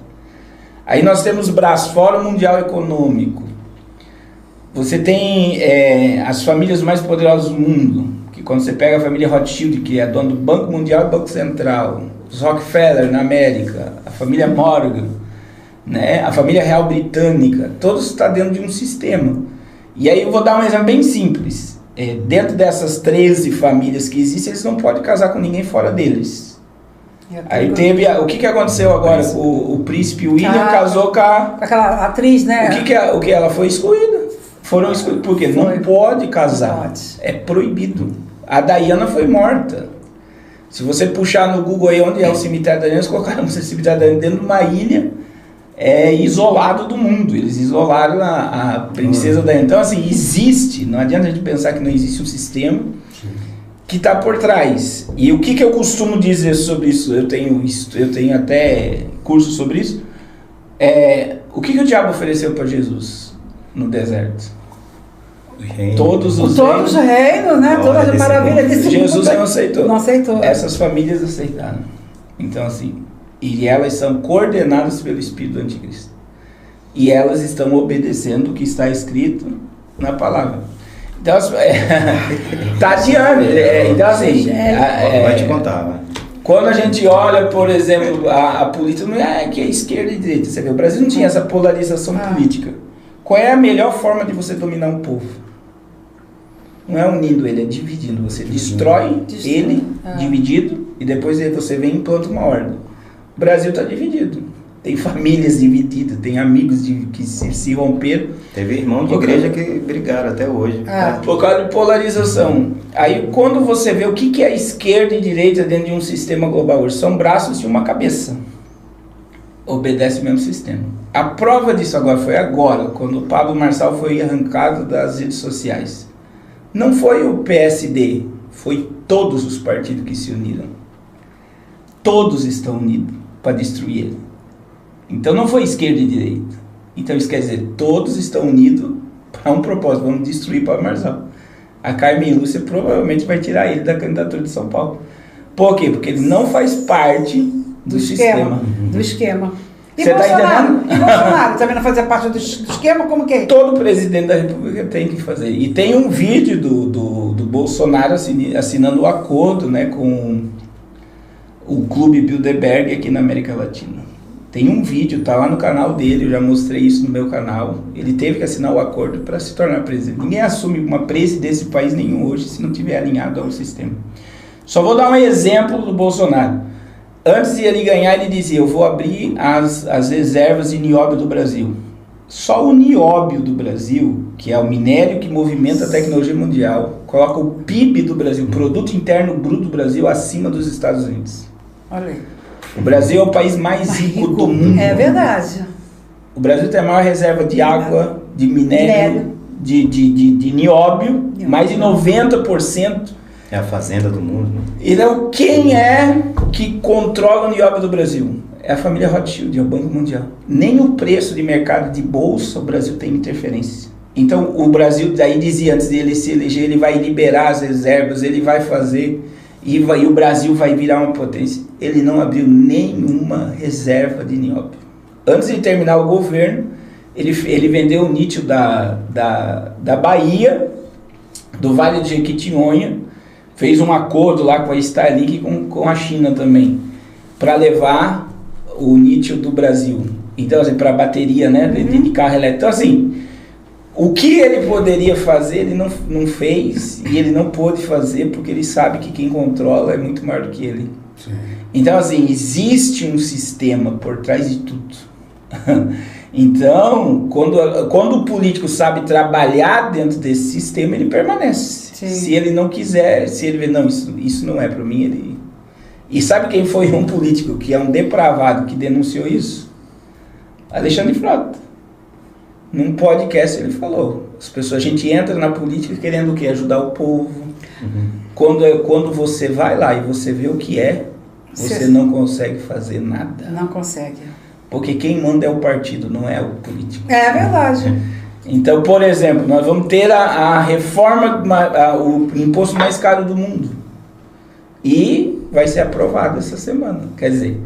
Aí nós temos braço, Fórum Mundial Econômico. Você tem as famílias mais poderosas do mundo, que quando você pega a família Rothschild, que é dona do Banco Mundial e Banco Central, os Rockefeller na América, a família Morgan, né, a família real britânica, todos estão dentro de um sistema. E aí eu vou dar um exemplo bem simples. Dentro dessas 13 famílias que existem, eles não podem casar com ninguém fora deles. Aí teve... O que aconteceu agora? O príncipe William casou com aquela atriz, né? O que ela foi excluída. Foram excluídos. Porque não pode casar. Não pode. É proibido. A Diana foi morta. Se você puxar no Google aí onde é o cemitério da Diana, eles colocaram o cemitério da Diana dentro de uma ilha isolado do mundo. Eles isolaram a princesa Diana. Então, assim, existe. Não adianta a gente pensar que não existe um sistema que está por trás. E o que eu costumo dizer sobre isso? Eu tenho até curso sobre isso. O que o diabo ofereceu para Jesus no deserto? Todos os reinos, né? Todas as maravilhas desse mundo. Jesus não aceitou. Não aceitou. Essas famílias aceitaram. Então, assim, e elas são coordenadas pelo Espírito do Anticristo. E elas estão obedecendo o que está escrito na palavra. Então, tá adiante. Então, assim, vai te contar. Quando a gente olha, por exemplo, a política, não é que é esquerda e direita. Você vê, o Brasil não tinha essa polarização política. Qual é a melhor forma de você dominar um povo? Não é unindo ele, é dividindo. Você destrói ele, dividido, e depois você vem e implanta uma ordem. O Brasil está dividido. Tem famílias divididas, tem amigos que se romperam. Teve irmãos de igreja que brigaram até hoje. Por causa de polarização. Aí quando você vê o que é esquerda e direita dentro de um sistema global hoje, são braços e uma cabeça. Obedece o mesmo sistema. A prova disso foi agora, quando o Pablo Marçal foi arrancado das redes sociais. Não foi o PSD, foi todos os partidos que se uniram. Todos estão unidos para destruir ele. Então não foi esquerda e direita. Então isso quer dizer, todos estão unidos para um propósito, vamos destruir Pablo Marçal. A Carmen Lúcia provavelmente vai tirar ele da candidatura de São Paulo. Por quê? Porque ele não faz parte do sistema. Do esquema. E você Bolsonaro? Tá entendendo? E Bolsonaro também não fazia parte do esquema? Como que é? Todo presidente da República tem que fazer. E tem um vídeo do Bolsonaro assinando o acordo, né, com o Clube Bilderberg aqui na América Latina. Tem um vídeo, tá lá no canal dele, eu já mostrei isso no meu canal. Ele teve que assinar o acordo para se tornar presidente. Ninguém assume uma presidência de país nenhum hoje se não tiver alinhado ao sistema. Só vou dar um exemplo do Bolsonaro. Antes de ele ganhar, ele dizia, eu vou abrir as reservas de nióbio do Brasil. Só o nióbio do Brasil, que é o minério que movimenta a tecnologia mundial, coloca o PIB do Brasil, Produto Interno Bruto do Brasil, acima dos Estados Unidos. Olha aí. O Brasil é o país mais rico do mundo. É verdade. O Brasil tem a maior reserva de água, de minério, de nióbio, mais de 90%. É a fazenda do mundo, né? Então, quem é que controla o nióbio do Brasil? É a família Rothschild, é o Banco Mundial. Nem o preço de mercado de bolsa o Brasil tem interferência. Então, o Brasil, daí dizia, antes dele se eleger, ele vai liberar as reservas, ele vai fazer, e o Brasil vai virar uma potência. Ele não abriu nenhuma reserva de nióbio. Antes de terminar o governo, ele vendeu o lítio da Bahia, do Vale do Jequitinhonha, fez um acordo lá com a Starlink e com a China também, para levar o lítio do Brasil. Então, assim, para bateria, né, de carro elétrico. Então, assim, o que ele poderia fazer, ele não fez, e ele não pôde fazer, porque ele sabe que quem controla é muito maior do que ele. Sim. Então, assim, existe um sistema por trás de tudo. Então, quando o político sabe trabalhar dentro desse sistema, ele permanece. Sim. Se ele não quiser, se ele vê, não, isso não é para mim, ele... E sabe quem foi um político que é um depravado que denunciou isso? Alexandre Frota. Num podcast ele falou, a gente entra na política querendo o quê? Ajudar o povo. Quando você vai lá e você vê o que é, você não consegue fazer nada. Não consegue. Porque quem manda é o partido, não é o político. É verdade. Então, por exemplo, nós vamos ter a reforma, o imposto mais caro do mundo. E vai ser aprovado essa semana. Quer dizer,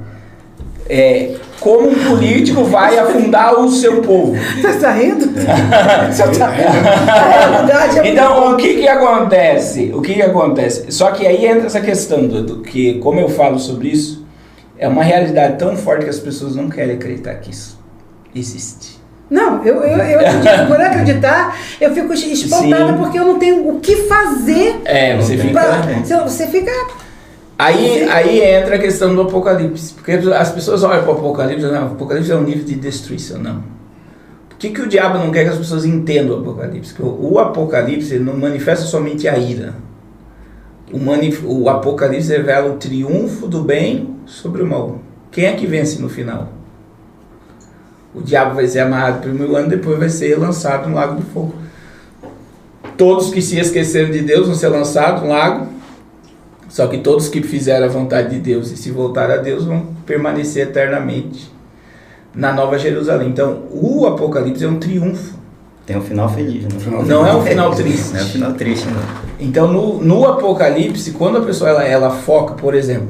como um político vai afundar o seu povo. Você está rindo? Então, o que acontece? O que acontece? Só que aí entra essa questão do que, como eu falo sobre isso, é uma realidade tão forte que as pessoas não querem acreditar que isso existe. Não, eu acredito, por acreditar, eu fico espantada porque eu não tenho o que fazer. Você fica... Aí entra a questão do Apocalipse, porque as pessoas olham para o Apocalipse, não, o Apocalipse é um livro de destruição, não. Por que o diabo não quer que as pessoas entendam o Apocalipse? Porque o Apocalipse ele não manifesta somente a ira. O Apocalipse revela o triunfo do bem sobre o mal. Quem é que vence no final? O diabo vai ser amarrado por 1000 anos, depois vai ser lançado no lago de fogo. Todos que se esqueceram de Deus vão ser lançados no lago. Só que todos que fizeram a vontade de Deus e se voltaram a Deus vão permanecer eternamente na Nova Jerusalém. Então, o Apocalipse é um triunfo. Tem um final feliz, né? Não é um final triste. Não é um final triste, não. Então, no Apocalipse, quando a pessoa ela foca, por exemplo,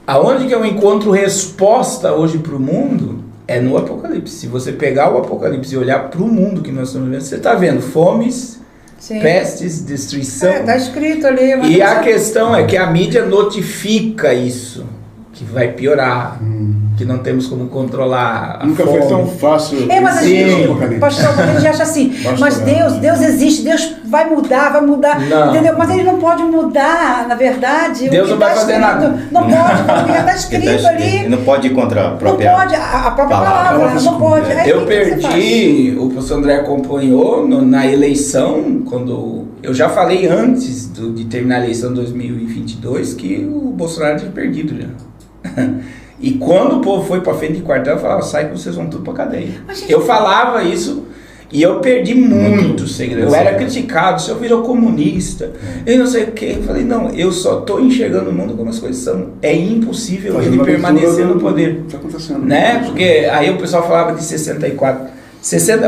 aonde que eu encontro resposta hoje para o mundo, é no Apocalipse. Se você pegar o Apocalipse e olhar para o mundo que nós estamos vivendo, você está vendo fomes, sim, pestes, destruição. Está escrito ali. E a questão é que a mídia notifica isso, que vai piorar, que não temos como controlar a Nunca fome. foi tão fácil. Mas a gente, pastor, a gente acha assim, mas Deus existe, Deus vai mudar, não. entendeu? Mas ele não pode mudar, na verdade. Deus não vai fazer nada. Não pode, porque já está escrito ali. Ele não pode ir contra a própria palavra. Não pode, a própria palavra, não pode. Eu perdi, o professor André acompanhou na eleição, quando eu já falei antes de terminar a eleição de 2022 que o Bolsonaro tinha perdido já. E quando o povo foi pra frente de quartel, eu falava, sai que vocês vão tudo pra cadeia. Eu falava isso e eu perdi muito segredo. Eu era criticado, o senhor virou comunista, e não sei o que. Eu falei, não, eu só tô enxergando o mundo como as coisas são. É impossível ele permanecer no poder. Tá acontecendo. Né? Porque aí o pessoal falava de 64.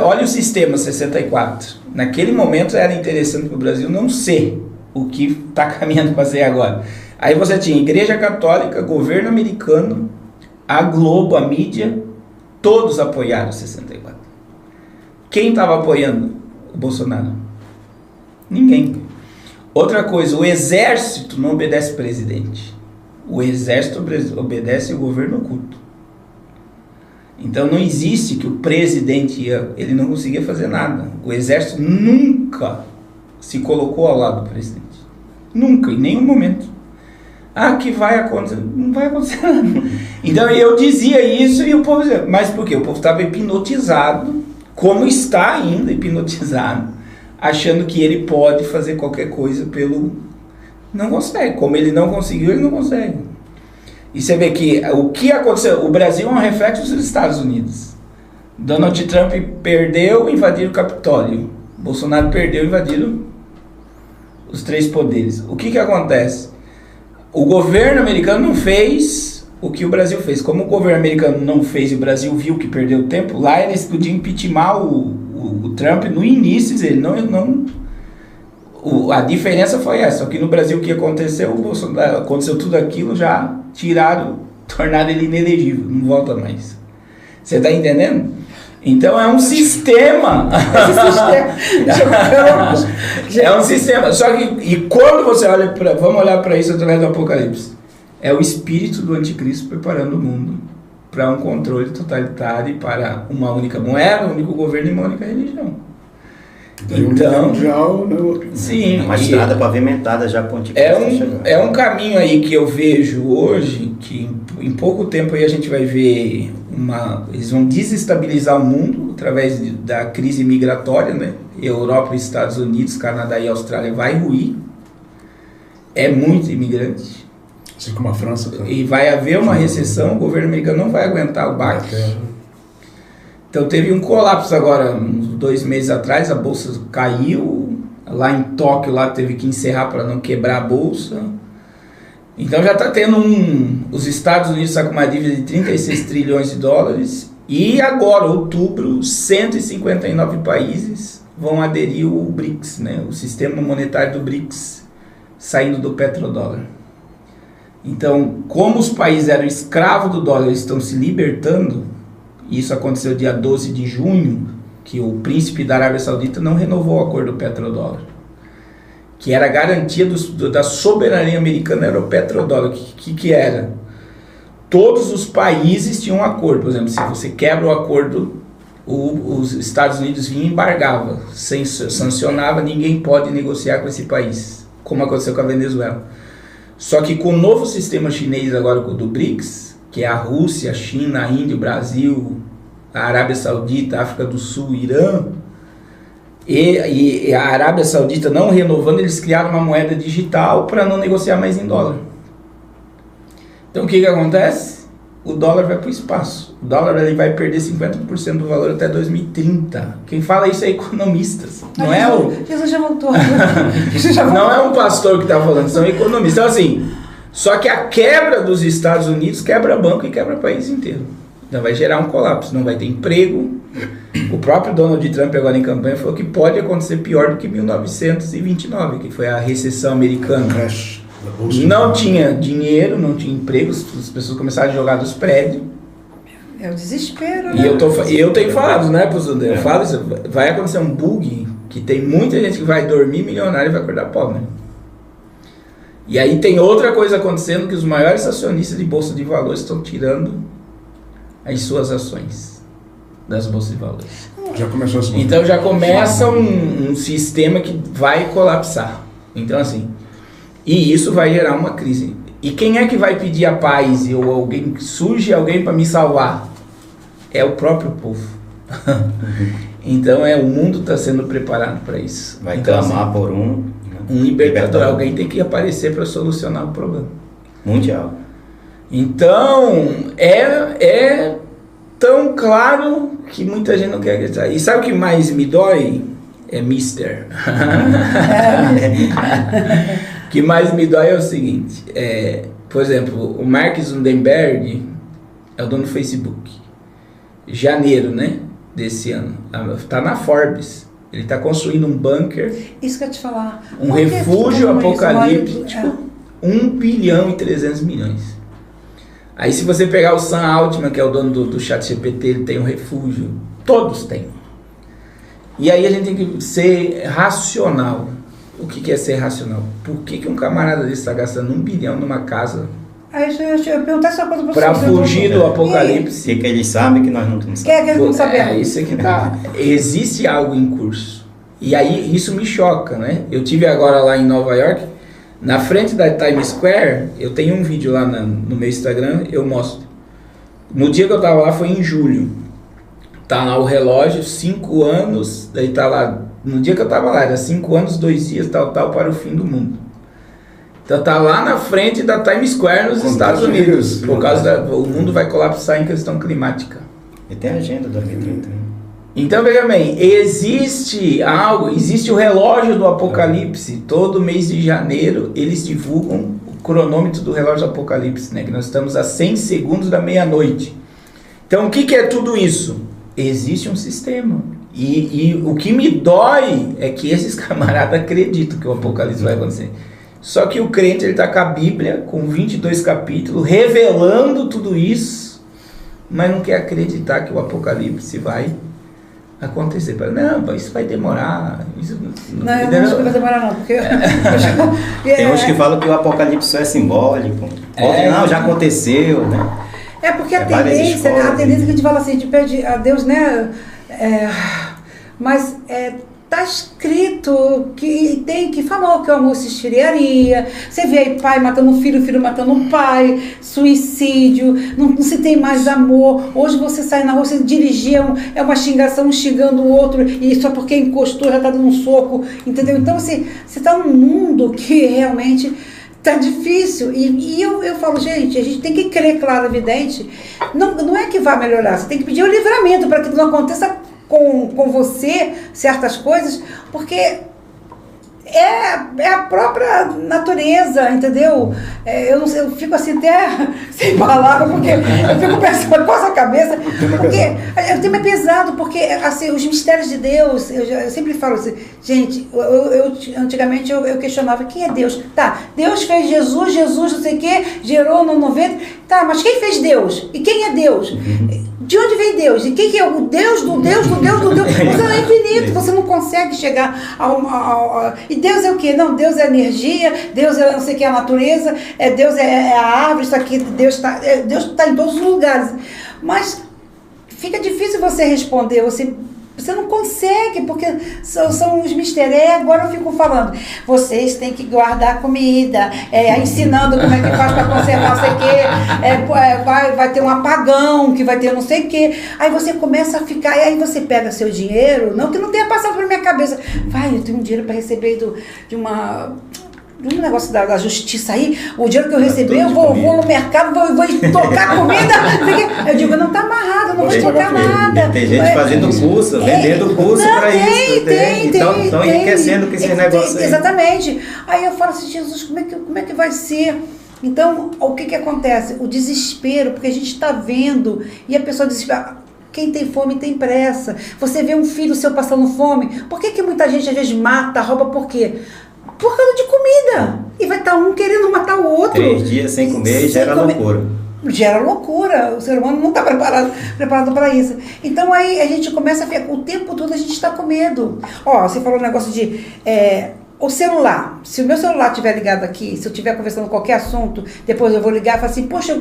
Olha o sistema 64. Naquele momento era interessante para o Brasil não ser o que está caminhando para ser agora. Aí você tinha Igreja Católica, governo americano, a Globo, a mídia, todos apoiaram 64. Quem estava apoiando o Bolsonaro? Ninguém. Outra coisa, o exército não obedece ao presidente. O exército obedece ao governo oculto. Então não existe que o presidente ele não conseguia fazer nada. O exército nunca se colocou ao lado do presidente. Nunca, em nenhum momento. Que vai acontecer. Não vai acontecer nada. Então eu dizia isso e o povo dizia, mas por quê? O povo estava hipnotizado, como está ainda hipnotizado, achando que ele pode fazer qualquer coisa pelo... Não consegue. Como ele não conseguiu, ele não consegue. E você vê que o que aconteceu... O Brasil é um reflexo dos Estados Unidos. Donald Trump perdeu, invadiram o Capitólio. Bolsonaro perdeu, invadiram os 3 poderes. O que acontece? O governo americano não fez o que o Brasil fez. Como o governo americano não fez e o Brasil viu que perdeu tempo, lá eles podiam impeachment o Trump no início. Ele a diferença foi essa. Só que no Brasil o que aconteceu? Aconteceu tudo aquilo, já tiraram, tornaram ele inelegível. Não volta mais. Você está entendendo? Então é um sistema. É um sistema. Só que, e quando você olha para... Vamos olhar para isso através do Apocalipse. É o espírito do anticristo preparando o mundo para um controle totalitário e para uma única moeda, um único governo e uma única religião. Então, mundial, sim, uma estrada pavimentada já para o anticristo. É um caminho aí que eu vejo hoje, que em pouco tempo aí a gente vai ver eles vão desestabilizar o mundo através da crise migratória, né? Europa, Estados Unidos, Canadá e Austrália vai ruir. É muito imigrante. Assim como a França. E vai haver uma recessão, o governo americano não vai aguentar o baque. Então teve um colapso agora, uns 2 meses atrás, a bolsa caiu, lá em Tóquio lá teve que encerrar para não quebrar a bolsa. Então já está tendo os Estados Unidos está com uma dívida de 36 trilhões de dólares e agora, outubro, 159 países vão aderir ao BRICS, né? O sistema monetário do BRICS, saindo do petrodólar. Então, como os países eram escravos do dólar, eles estão se libertando. Isso aconteceu dia 12 de junho, que o príncipe da Arábia Saudita não renovou o acordo petrodólar, que era a garantia da soberania americana, era o petrodólar. O que era? Todos os países tinham um acordo. Por exemplo, se você quebra o acordo, os Estados Unidos vinha e embargava, sancionava, ninguém pode negociar com esse país, como aconteceu com a Venezuela. Só que com o novo sistema chinês agora do BRICS, que é a Rússia, a China, a Índia, o Brasil, a Arábia Saudita, a África do Sul, o Irã, e a Arábia Saudita não renovando, eles criaram uma moeda digital para não negociar mais em dólar. Então o que acontece? O dólar vai para o espaço. O dólar ele vai perder 50% do valor até 2030. Quem fala isso é economistas. Não é o... Jesus já voltou. Não é um pastor que está falando, são economistas. Então assim, só que a quebra dos Estados Unidos quebra banco e quebra o país inteiro. Então vai gerar um colapso, não vai ter emprego. O próprio Donald Trump agora em campanha falou que pode acontecer pior do que 1929, que foi a recessão americana. Não tinha dinheiro, não tinha emprego, as pessoas começaram a jogar dos prédios. É o desespero, né? E eu tenho falado, né, professor? Eu falo isso, vai acontecer um bug que tem muita gente que vai dormir milionário e vai acordar pobre. E aí tem outra coisa acontecendo, que os maiores acionistas de bolsa de valores estão tirando as suas ações das bolsas de valores. Já começou assim. Então já começa um sistema que vai colapsar. Então assim, e isso vai gerar uma crise. E quem é que vai pedir a paz? Ou alguém, surge alguém para me salvar? É o próprio povo. Então o mundo está sendo preparado para isso. Vai então, clamar assim, por um libertador. Alguém tem que aparecer para solucionar o problema. Mundial. Então é tão claro que muita gente não quer acreditar. E sabe o que mais me dói? É mister. O que mais me dói é o seguinte, por exemplo, o Mark Zuckerberg é o dono do Facebook. Janeiro, né, desse ano, está na Forbes. Ele está construindo um bunker. Isso que eu ia te falar. Um refúgio apocalíptico, 1 bilhão e 300 milhões. Aí se você pegar o Sam Altman, que é o dono do ChatGPT, ele tem um refúgio. Todos têm. E aí a gente tem que ser racional. O que é ser racional? Por que um camarada desse está gastando 1 bilhão numa casa? Aí eu perguntar essa coisa para fugir do apocalipse. E que eles sabem que nós não estamos sabendo. Que eles não sabem. Isso é que tá. Existe algo em curso. E aí isso me choca, né? Eu tive agora lá em Nova York, na frente da Times Square, eu tenho um vídeo lá no meu Instagram, eu mostro. No dia que eu tava lá foi em julho. Tá lá o relógio, 5 anos, daí tá lá, no dia que eu tava lá, era 5 anos, 2 dias, tal, para o fim do mundo. Então tá lá na frente da Times Square nos Estados Unidos, por causa o mundo vai colapsar em questão climática. E tem a agenda 2030. Então veja bem, existe algo, existe o relógio do apocalipse, todo mês de janeiro eles divulgam o cronômetro do relógio do apocalipse, né, que nós estamos a 100 segundos da meia-noite. Então o que é tudo isso? Existe um sistema. E o que me dói é que esses camaradas acreditam que o apocalipse vai acontecer. Só que o crente ele está com a Bíblia, com 22 capítulos, revelando tudo isso, mas não quer acreditar que o apocalipse vai acontecer. Não, isso vai demorar. Isso não acho que vai demorar não, porque... Tem uns que falam que o apocalipse só é simbólico. Não, já aconteceu, né? É porque a tendência que a gente fala assim, a gente pede a Deus, né? Mas tá escrito que falou que o amor se esfriaria. Você vê aí pai matando um filho, filho matando um pai, suicídio, não se tem mais amor. Hoje você sai na rua, você dirigir, é uma xingação, um xingando o outro, e só porque encostou já tá dando um soco, entendeu? Então você tá num mundo que realmente tá difícil. E eu falo, gente, a gente tem que crer, claro, evidente. Não é que vai melhorar, você tem que pedir o livramento para que não aconteça com você certas coisas, porque É a própria natureza, entendeu? Eu fico assim até sem palavras, porque eu fico pensando com essa cabeça, porque o tema é pesado, porque assim, os mistérios de Deus, eu sempre falo assim, gente, antigamente eu questionava, quem é Deus? Tá, Deus fez Jesus não sei o quê, gerou no 90, tá, mas quem fez Deus? E quem é Deus? De onde vem Deus? E quem que é o Deus do Deus do Deus do Deus? Você é infinito, você não consegue chegar E Deus é o quê? Não, Deus é energia, Deus é não sei o que, a natureza, Deus é a árvore, isso aqui, Deus está em todos os lugares. Mas fica difícil você responder, você não consegue, porque são os mistérios. Agora eu fico falando, vocês têm que guardar comida, ensinando como é que faz para conservar não sei o quê, vai ter um apagão, que vai ter não sei o quê. Aí você começa a ficar, e aí você pega seu dinheiro, não que não tenha passado pela minha cabeça, eu tenho um dinheiro para receber de um negócio da justiça aí, o dinheiro que eu recebi, eu vou no mercado, vou tocar comida. Eu digo, não está amarrado, eu não vou tocar nada. Tem gente fazendo curso, vendendo curso para isso. Estão enriquecendo com esse negócio aí. Exatamente. Aí eu falo assim, Jesus, como é que vai ser? Então, o que acontece? O desespero, porque a gente está vendo, e a pessoa desespera. Quem tem fome tem pressa. Você vê um filho seu passando fome, por que muita gente às vezes mata, rouba, por quê? Por causa de comida. E vai estar um querendo matar o outro. 3 dias sem comer gera loucura. Gera loucura. O ser humano não está preparado para isso. Então aí a gente começa a ver, o tempo todo a gente está com medo. Você falou um negócio de... o celular. Se o meu celular estiver ligado aqui, se eu estiver conversando qualquer assunto, depois eu vou ligar e falar assim, poxa,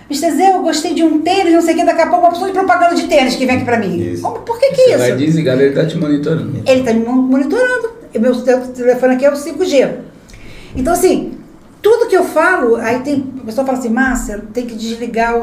Mr. Zé, eu gostei de um tênis, não sei o que, daqui a pouco uma pessoa de propaganda de tênis que vem aqui pra mim. Isso. Por que isso? Você vai desligar, ele tá te monitorando. Ele tá me monitorando. O meu telefone aqui é o 5G. Então, assim, tudo que eu falo, aí a pessoa fala assim, Márcia, tem que desligar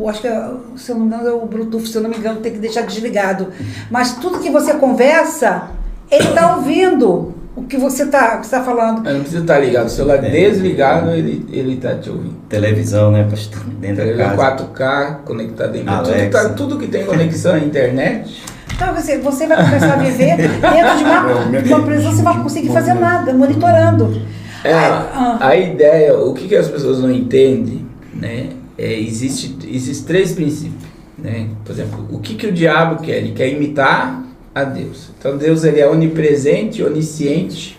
acho que, se eu não me engano, é o Bluetooth, se eu não me engano, tem que deixar desligado. Mas tudo que você conversa, ele tá ouvindo o que você tá falando. Não precisa estar ligado, o celular desligado, ele tá te ouvindo. Televisão, né, pastor? Dentro da casa. 4K, conectado em tudo que tem conexão à internet. Então, você vai começar a viver dentro de uma prisão, você não vai conseguir fazer nada, monitorando. A ideia, o que as pessoas não entendem, né? Existem 3 princípios, né? Por exemplo, o que o diabo quer? Ele quer imitar a Deus. Então Deus, ele é onipresente, onisciente.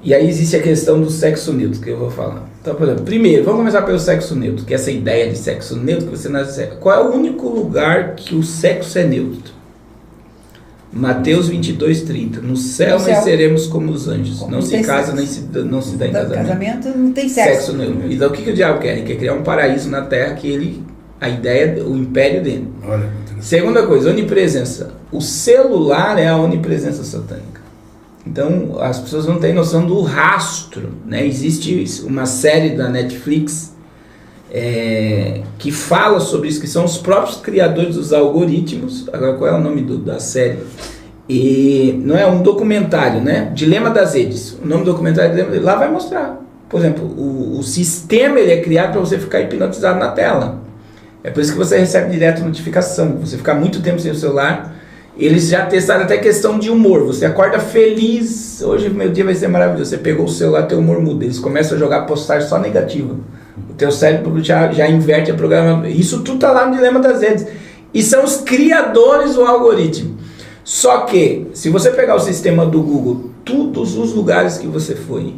E aí existe a questão do sexo neutro, que eu vou falar. Então, por exemplo, primeiro, vamos começar pelo sexo neutro, que é essa ideia de sexo neutro, que você nasce. Qual é o único lugar que o sexo é neutro? Mateus 22:30. No céu nós seremos como os anjos. Não se casa, não se dá em casamento. Não tem sexo. Neutro. Então o que o diabo quer? Ele quer criar um paraíso na terra que a ideia, o império dele. Olha, segunda coisa, onipresença. O celular é a onipresença satânica. Então as pessoas não têm noção do rastro, né? Existe uma série da Netflix que fala sobre isso, que são os próprios criadores dos algoritmos. Agora, qual é o nome da série? E não é um documentário, né? Dilema das redes. O nome do documentário lá vai mostrar. Por exemplo, o sistema ele é criado para você ficar hipnotizado na tela. É por isso que você recebe direto notificação. Você ficar muito tempo sem o celular. Eles já testaram até questão de humor. Você acorda feliz. Hoje meu dia vai ser maravilhoso. Você pegou o celular, teu humor muda. Eles começam a jogar postagem só negativa. O teu cérebro já inverte a programação. Isso tudo está lá no Dilema das Redes. E são os criadores do algoritmo. Só que, se você pegar o sistema do Google, todos os lugares que você foi,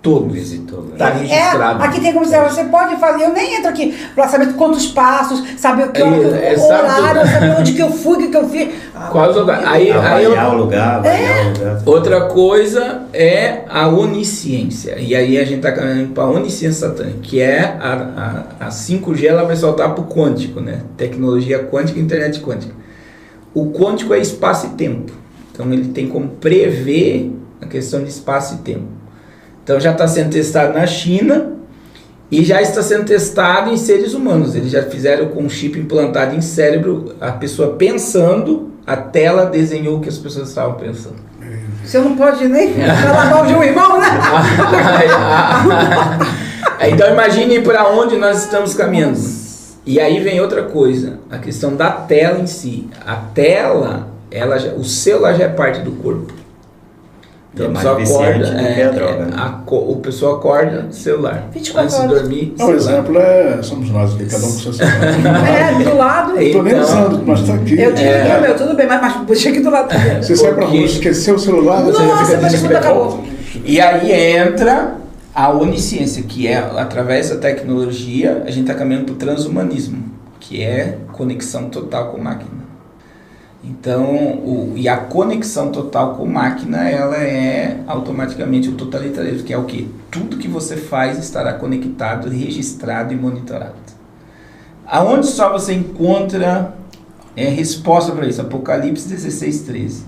todos visitou, está registrado. Aqui tem como dizer, você pode fazer, eu nem entro aqui para saber quantos passos, saber o que horário, saber onde que eu fui, o que eu fiz. Quais lugares? Avaliar o lugar. Outra coisa é a onisciência. E aí a gente está caminhando para a onisciência satânica, que é a 5G, ela vai soltar para o quântico, né? Tecnologia quântica e internet quântica. O quântico é espaço e tempo. Então ele tem como prever a questão de espaço e tempo. Então já está sendo testado na China e já está sendo testado em seres humanos. Eles já fizeram com um chip implantado em cérebro, a pessoa pensando, a tela desenhou o que as pessoas estavam pensando. Você não pode nem falar mal de um irmão, né? Então imagine para onde nós estamos caminhando. E aí vem outra coisa, a questão da tela em si. A tela, o celular já é parte do corpo. Então, é a mais pessoa viciante acorda, do que a droga. Né? o pessoal acorda, celular. 24 Antes de horas. dormir, O exemplo somos nós aqui, cada um com seu celular. Do lado. Eu tô nem Então, usando, mas tá aqui. Eu tinha aqui o meu, tudo bem, mas puxa aqui do lado também. Você sai pra rua, esqueceu o celular, você já Nossa, fica mas tudo desesperado. acabou. E aí entra a onisciência, que é, através da tecnologia, a gente está caminhando para o transhumanismo, que é conexão total com máquina. Então, e a conexão total com máquina, ela é automaticamente o totalitarismo, que é o quê? Tudo que você faz estará conectado, registrado e monitorado. Aonde só você encontra resposta para isso? Apocalipse 16:13.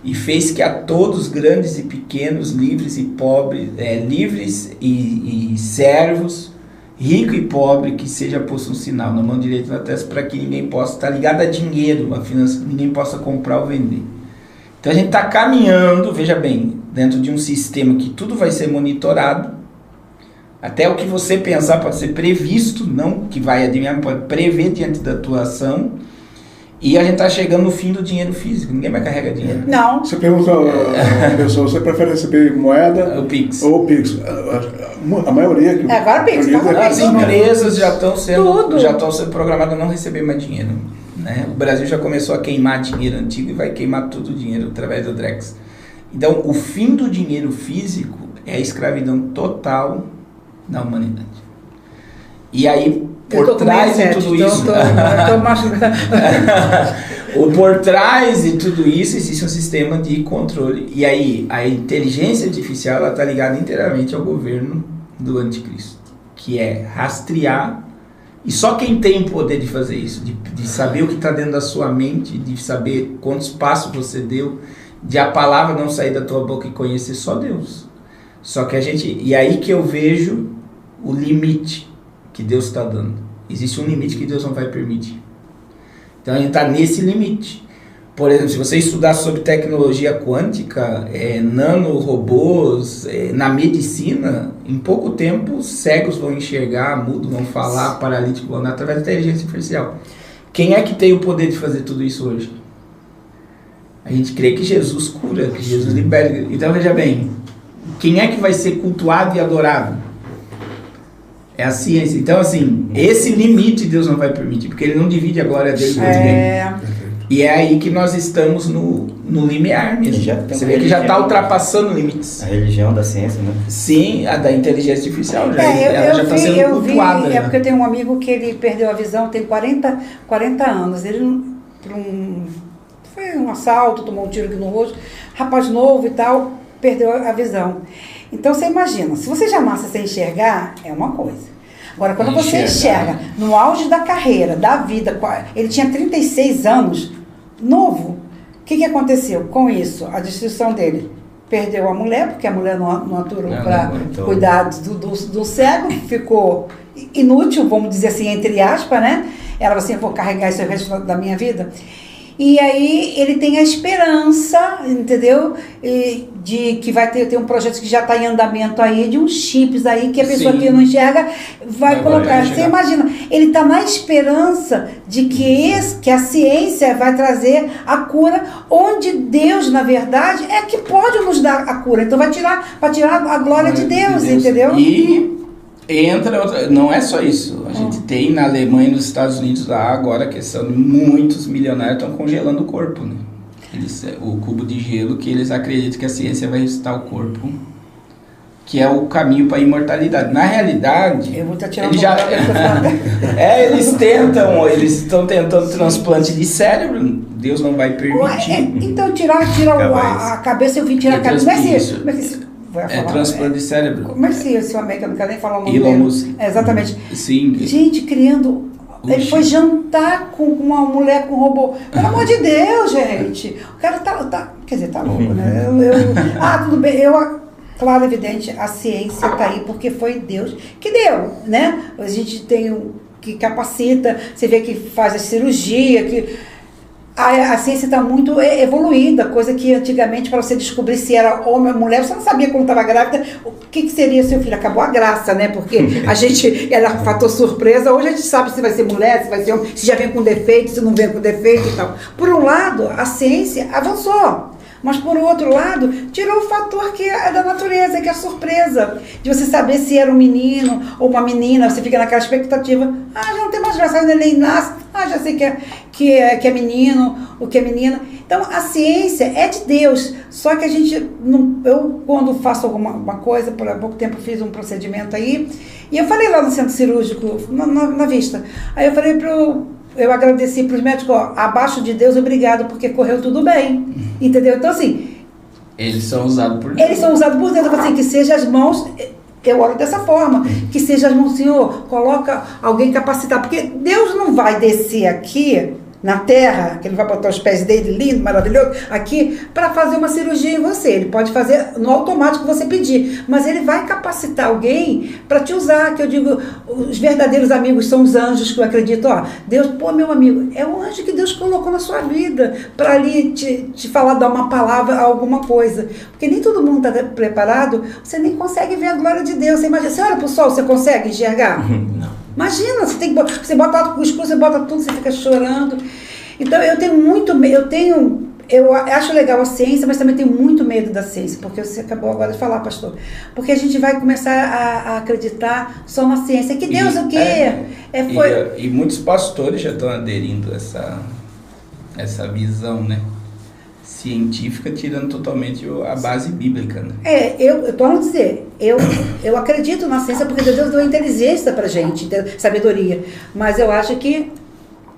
E fez que a todos, grandes e pequenos, livres e pobres, livres e servos, rico e pobre, que seja posto um sinal na mão direita e na testa, para que ninguém possa estar ligado a dinheiro, a finança, ninguém possa comprar ou vender. Então a gente está caminhando, veja bem, dentro de um sistema que tudo vai ser monitorado, até o que você pensar pode ser previsto, não que vai adivinhar, pode prever diante da tua ação. E a gente está chegando no fim do dinheiro físico, ninguém mais carrega dinheiro. Não. Você pergunta a pessoa, você prefere receber moeda O Pix. ou Pix? A maioria que... Agora Pix, tá? As empresas já estão Tudo. sendo programadas a não receber mais dinheiro. Né? O Brasil já começou a queimar dinheiro antigo e vai queimar todo o dinheiro através do Drex. Então, o fim do dinheiro físico é a escravidão total da humanidade. E aí, por trás de tudo isso... Por trás de tudo isso existe um sistema de controle. E aí, a inteligência artificial está ligada inteiramente ao governo do anticristo, que é rastrear. E só quem tem o poder de fazer isso, de saber o que está dentro da sua mente, de saber quantos passos você deu, de a palavra não sair da tua boca e conhecer só Deus. Só que e aí que eu vejo o limite que Deus está dando. Existe um limite que Deus não vai permitir. Então a gente está nesse limite. Por exemplo, se você estudar sobre tecnologia quântica, nanorobôs, na medicina, em pouco tempo cegos vão enxergar, mudos vão falar, paralíticos vão andar através da inteligência artificial. Quem é que tem o poder de fazer tudo isso hoje? A gente crê que Jesus cura, que Jesus liberta. Então veja bem, quem é que vai ser cultuado e adorado? É a ciência. Então, assim, esse limite Deus não vai permitir, porque Ele não divide a glória dele com ninguém. E é aí que nós estamos no limiar mesmo. Você vê que já está ultrapassando limites. A religião da ciência, né? Sim, a da inteligência artificial. Ela já está sendo cultuada. É porque eu tenho um amigo que ele perdeu a visão, tem 40 anos. Ele, foi um assalto, tomou um tiro aqui no rosto, rapaz novo e tal, perdeu a visão. Então você imagina, se você já nasce sem enxergar, é uma coisa. Agora, quando você enxerga no auge da carreira, da vida, ele tinha 36 anos, novo, o que aconteceu com isso? A destruição dele. Perdeu a mulher, porque a mulher não aturou para cuidar do cego, ficou inútil, vamos dizer assim, entre aspas, né? Ela assim, eu vou carregar isso o resto da minha vida. E aí ele tem a esperança, entendeu? De que vai ter um projeto que já está em andamento aí, de uns chips aí, que a pessoa que não enxerga vai colocar. Você imagina, ele está na esperança de que a ciência vai trazer a cura, onde Deus, na verdade, é que pode nos dar a cura. Então vai tirar a glória de Deus, entendeu? E entra outra, não é só isso. A gente tem na Alemanha e nos Estados Unidos lá agora a questão de muitos milionários estão congelando o corpo, né? O cubo de gelo, que eles acreditam que a ciência vai ressuscitar o corpo, que é o caminho para a imortalidade. Na realidade, eu vou tirar eles eles estão tentando transplante de cérebro. Deus não vai permitir. Então tirar a cabeça, eu vim tirar a cabeça. Como é que transplante de cérebro. Como é que esse homem, que eu não quero nem falar o nome Elon dele. Musk. Exatamente. Sim. Gente, criando... Ele foi jantar com uma mulher com robô. Pelo amor de Deus, gente. O cara tá quer dizer, tá louco, né? Tudo bem. Claro, evidente, a ciência tá aí porque foi Deus que deu, né? A gente tem que capacita, você vê que faz a cirurgia, que... A ciência está muito evoluída, coisa que antigamente, para você descobrir se era homem ou mulher, você não sabia como estava grávida, o que seria seu filho. Acabou a graça, né? Porque a gente era fator surpresa, hoje a gente sabe se vai ser mulher, se vai ser homem, se já vem com defeito, se não vem com defeito e tal. Por um lado, a ciência avançou. Mas, por outro lado, tirou o fator que é da natureza, que é a surpresa. De você saber se era um menino ou uma menina, você fica naquela expectativa. Já não tem mais graça, o neném nasce. Já sei que é menino, o que é menina. Então, a ciência é de Deus. Só que a gente, eu quando faço alguma coisa, por há pouco tempo fiz um procedimento aí, e eu falei lá no centro cirúrgico, na vista. Aí eu falei eu agradeci para os médicos, abaixo de Deus, obrigado, porque correu tudo bem. Entendeu? Então, assim... Eles são usados por Deus. Eles são usados por Deus. Eu falei assim, que seja as mãos... Eu oro dessa forma, que seja as mãos, Senhor, coloca alguém capacitado. Porque Deus não vai descer aqui na terra, que ele vai botar os pés dele lindo, maravilhoso, aqui, para fazer uma cirurgia em você. Ele pode fazer no automático que você pedir, mas ele vai capacitar alguém para te usar, que eu digo, os verdadeiros amigos são os anjos, que eu acredito, Deus, meu amigo, é um anjo que Deus colocou na sua vida, para ali te falar, dar uma palavra, alguma coisa, porque nem todo mundo está preparado, você nem consegue ver a glória de Deus, você imagina, você olha para o sol, você consegue enxergar? Não. Imagina, você bota o escuro, você bota tudo, você fica chorando. Então eu tenho muito medo, eu acho legal a ciência, mas também tenho muito medo da ciência, porque você acabou agora de falar, pastor. Porque a gente vai começar a acreditar só na ciência. Que Deus o quê? E muitos pastores já estão aderindo a essa visão, né? Científica, tirando totalmente a base bíblica, né? Eu torno a dizer, eu acredito na ciência porque Deus deu inteligência pra gente, sabedoria, mas eu acho que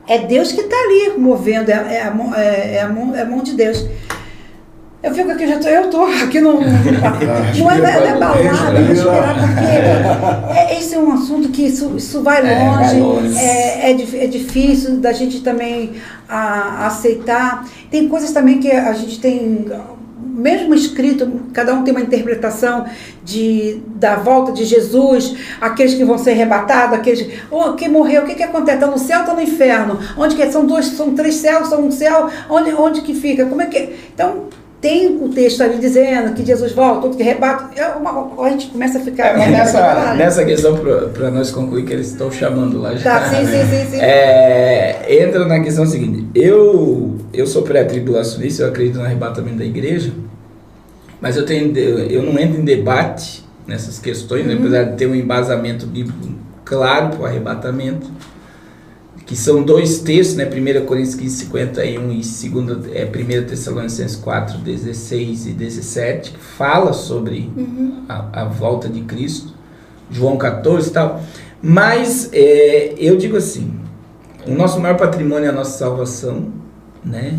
é Deus que está ali movendo, é a mão de Deus. Eu fico aqui, eu tô aqui não é balada, porque esse é um assunto que isso vai longe, é difícil da gente também aceitar. Tem coisas também que a gente tem, mesmo escrito, cada um tem uma interpretação da volta de Jesus, aqueles que vão ser arrebatados, aqueles que morreu, o que acontece? Está no céu ou está no inferno? Onde que são 3 céus, são um céu, onde que fica? Como é que... Então, tem o texto ali dizendo que Jesus volta, outro que rebate. A gente começa a ficar... nessa questão, para nós concluir, que eles estão chamando lá já. Tá, sim. Entra na questão seguinte. Eu sou pré-tribulacionista, eu acredito no arrebatamento da igreja, mas eu não entro em debate nessas questões, né, apesar de ter um embasamento bíblico claro para o arrebatamento, que são 2 textos, né? 1 Coríntios 15:51 e 1 Tessalonicenses 4:16 e 17, que fala sobre a volta de Cristo, João 14 e tal. Mas eu digo assim, o nosso maior patrimônio é a nossa salvação, né?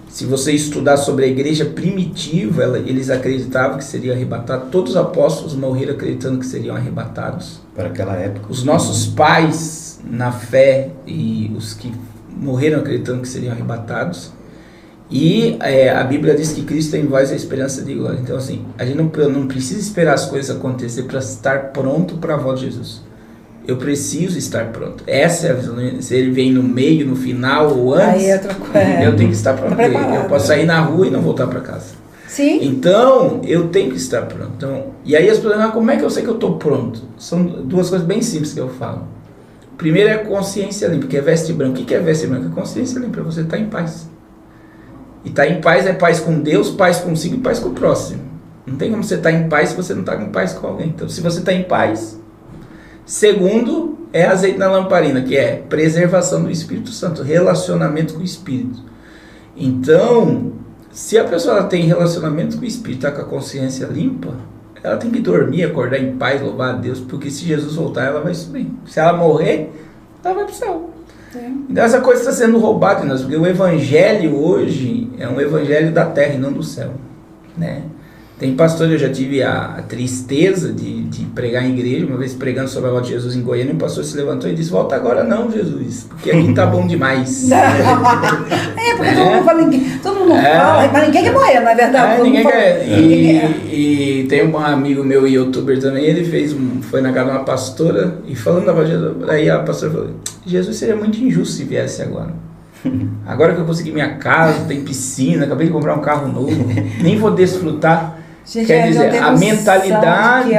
Se você estudar sobre a igreja primitiva, eles acreditavam que seria arrebatado. Todos os apóstolos morreram acreditando que seriam arrebatados. Para aquela época. Os nossos pais, na fé, e os que morreram acreditando que seriam arrebatados. E a Bíblia diz que Cristo tem em vós a esperança de glória. Então, assim, a gente não precisa esperar as coisas acontecer para estar pronto para a volta de Jesus. Eu preciso estar pronto. Essa é a visão. Se ele vem no meio, no final ou antes, eu tenho que estar pronto. Eu posso sair na rua e não voltar para casa. Sim. Então, eu tenho que estar pronto. Então, e aí as pessoas falam, como é que eu sei que eu estou pronto? São 2 coisas bem simples que eu falo. Primeiro é consciência limpa, que é veste branca. O que é veste branca? Consciência limpa, você está em paz. E estar em paz é paz com Deus, paz consigo e paz com o próximo. Não tem como você estar em paz se você não está em paz com alguém. Então, se você está em paz... Segundo, é azeite na lamparina, que é preservação do Espírito Santo, relacionamento com o Espírito. Então, se a pessoa tem relacionamento com o Espírito, está com a consciência limpa, ela tem que dormir, acordar em paz, louvar a Deus, porque se Jesus voltar, ela vai subir. Se ela morrer, ela vai para o céu. Então essa coisa está sendo roubada de nós, porque o evangelho hoje é um evangelho da terra e não do céu, né? Tem pastor, eu já tive a tristeza de pregar em igreja, uma vez pregando sobre a volta de Jesus em Goiânia, um pastor se levantou e disse, volta agora não, Jesus, porque aqui tá bom demais. Porque todo mundo fala, mas ninguém quer morrer, não é verdade? Ninguém quer. E tem um amigo meu, youtuber também, ele foi na casa de uma pastora, e falando da volta de Jesus, aí a pastora falou, Jesus seria muito injusto se viesse agora. Agora que eu consegui minha casa, tem piscina, acabei de comprar um carro novo, nem vou desfrutar. Quer dizer, a mentalidade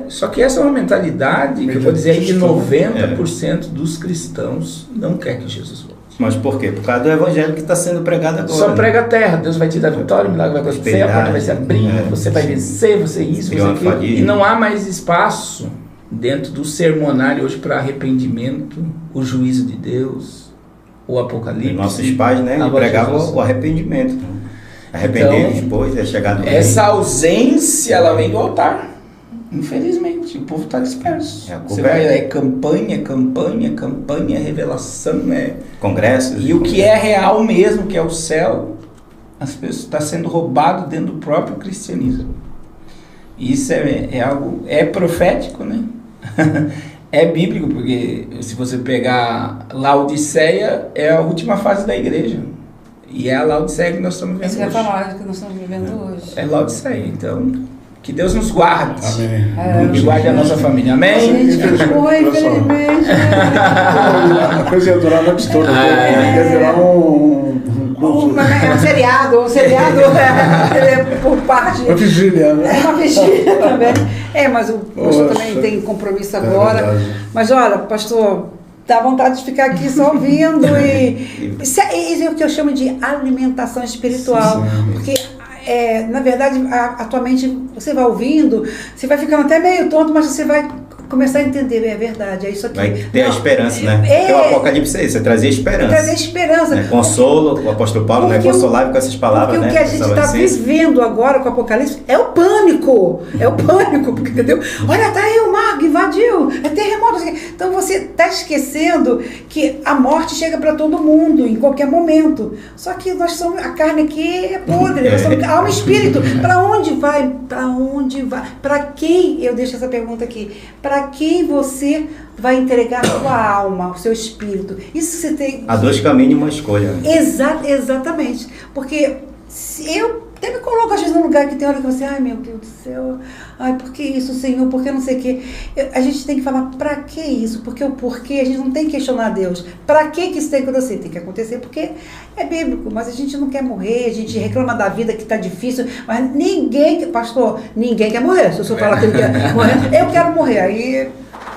só que essa é uma mentalidade que eu vou dizer aí que 90% dos cristãos não quer que Jesus volte. Mas por quê? Por causa do evangelho que está sendo pregado agora. Só né? prega a terra, Deus vai te dar vitória, o milagre vai acontecer, a porta vai se abrir, você vai vencer, você isso, você aquilo. E não há mais espaço dentro do sermonário hoje para arrependimento, o juízo de Deus, o Apocalipse. Nossos pais, né, pregavam o arrependimento. Arrepender-nos, pois, é chegar do essa ausência, ela vem do altar. Infelizmente, o povo está disperso. Você vai, campanha, revelação, né? Congresso. E o que é real mesmo, que é o céu, as pessoas está sendo roubado dentro do próprio cristianismo. Isso é algo, é profético, né? É bíblico, porque se você pegar Laodiceia, é a última fase da igreja. E é a Laodiceia que nós estamos vivendo hoje. Isso é a palavra que nós estamos vivendo hoje. É Laodiceia, então... Que Deus nos guarde. Amém. E guarde a nossa família. Amém? A gente ficou, infelizmente. A coisa ia durar a noite toda. Ia virar um seriado por parte. Uma vigília, né? Uma vigília também. Mas o pastor também tem compromisso agora. Mas olha, pastor, dá vontade de ficar aqui só ouvindo. Isso é o que eu chamo de alimentação espiritual. Sim. Porque na verdade, a tua mente, você vai ouvindo, você vai ficando até meio tonto, mas você vai começar a entender, é verdade, é isso aqui. Vai ter a esperança, né? Porque o Apocalipse é isso, é trazer esperança. Trazer esperança. Consolo, o apóstolo Paulo, né? Consolava com essas palavras, porque né? O que a gente está vivendo agora com o Apocalipse é o pânico. É o pânico, porque, entendeu? Olha, tá aí o mar invadiu, é terremoto. Então você está esquecendo que a morte chega para todo mundo, em qualquer momento. Só que nós somos, a carne aqui é podre, nós somos alma e espírito. Para onde vai? Para onde vai? Para quem? Eu deixo essa pergunta aqui. Para quem você vai entregar a sua alma, o seu espírito? Isso você tem... Há dois caminhos e uma escolha. Exatamente. Porque se eu até me coloco às vezes num lugar que tem hora que você, ai meu Deus do céu, ai por que isso, Senhor, por que não sei o quê? A gente tem que falar, pra que isso? Porque o porquê, a gente não tem que questionar Deus. Pra que isso tem que acontecer? Tem que acontecer porque é bíblico, mas a gente não quer morrer, a gente reclama da vida que tá difícil, mas pastor, ninguém quer morrer. Se o senhor falar que ele quer morrer, eu quero morrer, aí...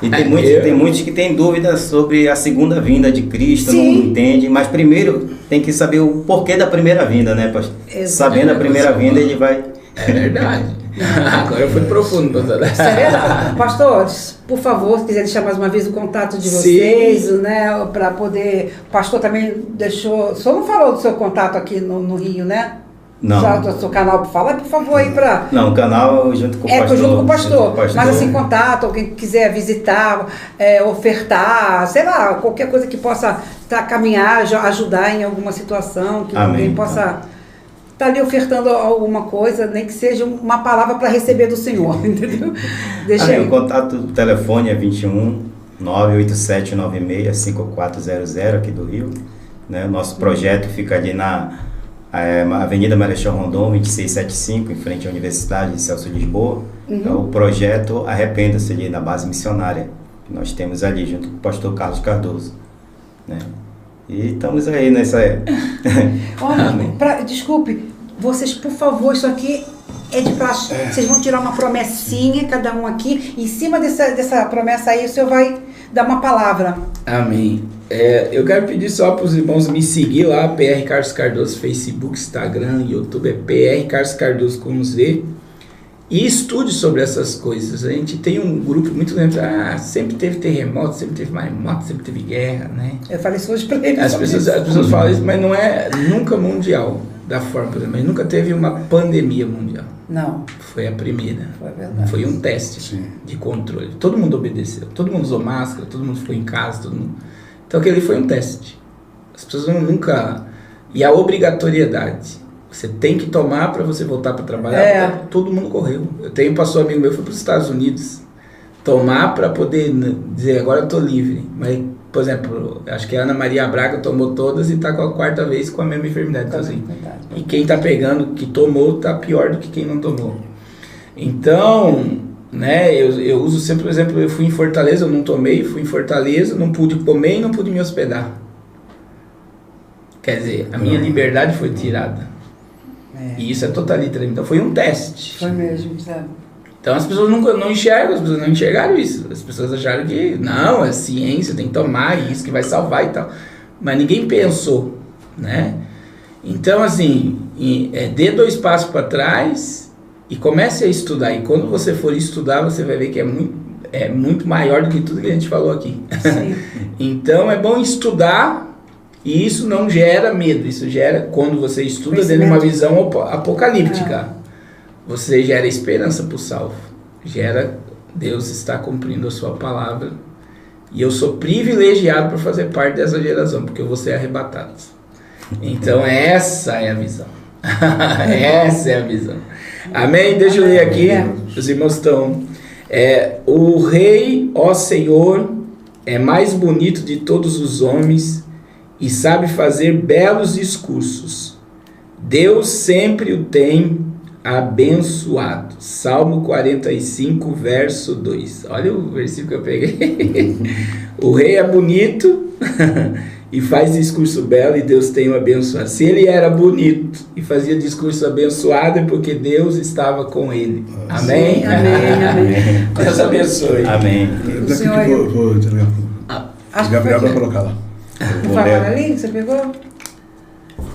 E tem muitos que têm dúvidas sobre a segunda vinda de Cristo, não entende, mas primeiro tem que saber o porquê da primeira vinda, né, pastor? Sabendo a primeira vinda, ele vai... É verdade. Agora eu fui profundo, pastor. Isso é verdade. Pastores, por favor, se quiser deixar mais uma vez o contato de vocês, né, para poder... O pastor também deixou... O senhor não falou do seu contato aqui no Rio, né? Não. Já do seu canal, fala, por favor, aí para... Não, o canal junto com o pastor. Junto com o pastor. Mas assim, contato, alguém que quiser visitar, ofertar, sei lá, qualquer coisa que possa caminhar, ajudar em alguma situação, que alguém possa estar ali ofertando alguma coisa, nem que seja uma palavra para receber do Senhor, entendeu? Deixa aí. O contato, o telefone é 21 98796 5400 aqui do Rio. Né? O nosso projeto fica ali na... Avenida Marechal Rondon, 2675, em frente à Universidade de Celso Lisboa. É o projeto Arrependa-se ali na base missionária, que nós temos ali junto com o pastor Carlos Cardoso. Né? E estamos aí nessa... Desculpe, vocês, por favor, isso aqui é de praxe. Vocês vão tirar uma promessinha, cada um aqui. Em cima dessa promessa aí, o senhor vai dar uma palavra. Amém. Eu quero pedir só para os irmãos me seguir lá, PR Carlos Cardoso, Facebook, Instagram, YouTube, é PR Carlos Cardoso com Z. E estude sobre essas coisas. A gente tem um grupo muito grande. Sempre teve terremoto, sempre teve maremoto, sempre teve guerra, né? Eu falei isso hoje para eles. As pessoas falam isso, mas não é nunca mundial da forma, por exemplo. Mas nunca teve uma pandemia mundial. Não. Foi a primeira. Foi verdade. Foi um teste de controle. Todo mundo obedeceu. Todo mundo usou máscara, todo mundo ficou em casa, todo mundo... Então aquele foi um teste. As pessoas nunca... E a obrigatoriedade. Você tem que tomar para você voltar para trabalhar. Todo mundo correu. Eu tenho um pastor amigo meu que foi para os Estados Unidos tomar para poder dizer, agora eu estou livre. Mas, por exemplo, acho que a Ana Maria Braga tomou todas e está com a quarta vez com a mesma enfermidade. Então, assim, e quem está pegando, que tomou, está pior do que quem não tomou. Então... Né, eu uso sempre o exemplo, eu fui em Fortaleza, eu não tomei, fui em Fortaleza, não pude comer e não pude me hospedar. Quer dizer, a minha liberdade foi tirada. E isso é totalitarismo. Então foi um teste. Foi mesmo, sabe? Então as pessoas não enxergam, as pessoas não enxergaram isso. As pessoas acharam que, não, é ciência, tem que tomar, isso que vai salvar e tal. mas ninguém pensou, né? Então, assim, dê 2 passos para trás e comece a estudar. E quando você for estudar, você vai ver que é muito maior do que tudo que a gente falou aqui. Então, é bom estudar. E isso não gera medo, isso gera, quando você estuda dentro de uma visão apocalíptica, você gera esperança para o salvo, gera, Deus está cumprindo a sua palavra, e eu sou privilegiado por fazer parte dessa geração, porque eu vou ser arrebatado. Então essa é a visão, essa é a visão. Amém? Deixa eu ler aqui, os irmãos estão, o Rei, ó Senhor, é mais bonito de todos os homens, e sabe fazer belos discursos. Deus sempre o tem abençoado. Salmo 45, verso 2. Olha o versículo que eu peguei. O rei é bonito e faz discurso belo, e Deus tem o abençoado. Se ele era bonito e fazia discurso abençoado, é porque Deus estava com ele. Amém? Amém. Deus abençoe. Amém. Daqui que vou entregar para Gabriel vai colocar lá. Não fala ali, você pegou?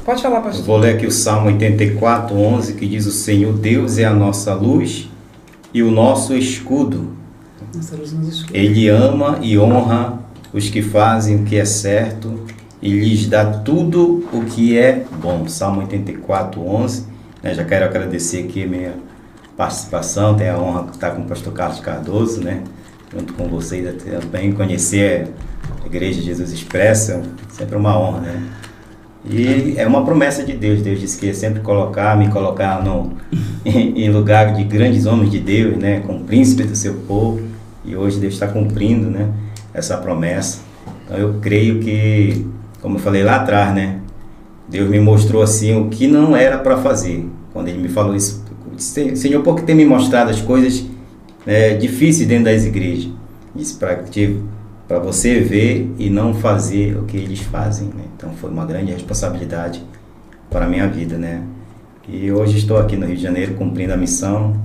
Pode falar, pastor. Vou ler aqui o Salmo 84, 11, que diz: o Senhor Deus é a nossa luz e o nosso escudo. Nossa luz nos escudos. Ele ama e honra os que fazem o que é certo e lhes dá tudo o que é bom. Salmo 84, 11. Já quero agradecer aqui a minha participação, tenho a honra de estar com o pastor Carlos Cardoso, junto com vocês também, conhecer a Igreja Jesus Expressa, sempre uma honra, E é uma promessa de Deus. Deus disse que ia sempre me colocar em lugar de grandes homens de Deus, como príncipe do seu povo. E hoje Deus está cumprindo, essa promessa. Então eu creio que, como eu falei lá atrás, Deus me mostrou assim o que não era para fazer. Quando Ele me falou isso, eu disse: Senhor, por que tem me mostrado as coisas difíceis dentro das igrejas? Disse para você ver e não fazer o que eles fazem, Então foi uma grande responsabilidade para a minha vida, E hoje estou aqui no Rio de Janeiro cumprindo a missão,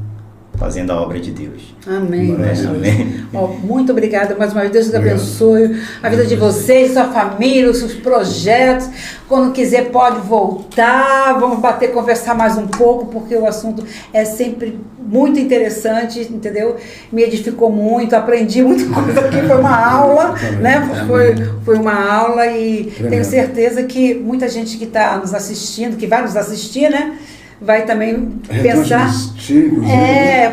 fazendo a obra de Deus. Amém. Amém. Muito obrigada mais uma vez. Deus abençoe a vida de vocês, sua família, os seus projetos. Quando quiser pode voltar, vamos conversar mais um pouco, porque o assunto é sempre muito interessante, entendeu? Me edificou muito, aprendi muita coisa aqui, foi uma aula, Foi uma aula e tenho certeza que muita gente que está nos assistindo, que vai nos assistir, vai também pensar.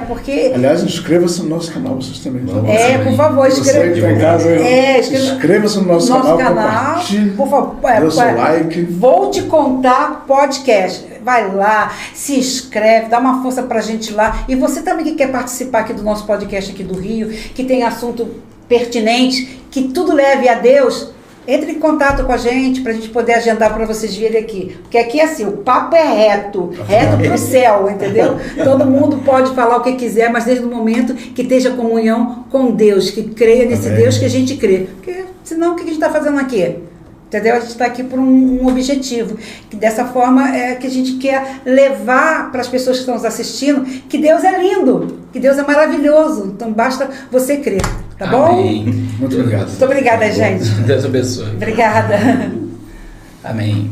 Porque. Aliás, inscreva-se no nosso canal, vocês também. Por favor, inscreva-se no nosso canal, por favor, dê seu like. Vou te contar podcast. Vai lá, se inscreve, dá uma força pra gente lá. E você também que quer participar aqui do nosso podcast aqui do Rio, que tem assunto pertinente, que tudo leve a Deus, entre em contato com a gente para a gente poder agendar para vocês virem aqui. Porque aqui é assim, o papo é reto pro céu, entendeu? Todo mundo pode falar o que quiser, mas desde o momento que esteja comunhão com Deus, que creia nesse Deus que a gente crê. Porque senão o que a gente está fazendo aqui? Entendeu? A gente está aqui por um objetivo. Que dessa forma é que a gente quer levar para as pessoas que estão nos assistindo que Deus é lindo, que Deus é maravilhoso. Então basta você crer. Tá bom? Amém. Muito obrigado. Muito obrigada, gente. Deus abençoe. Obrigada. Amém.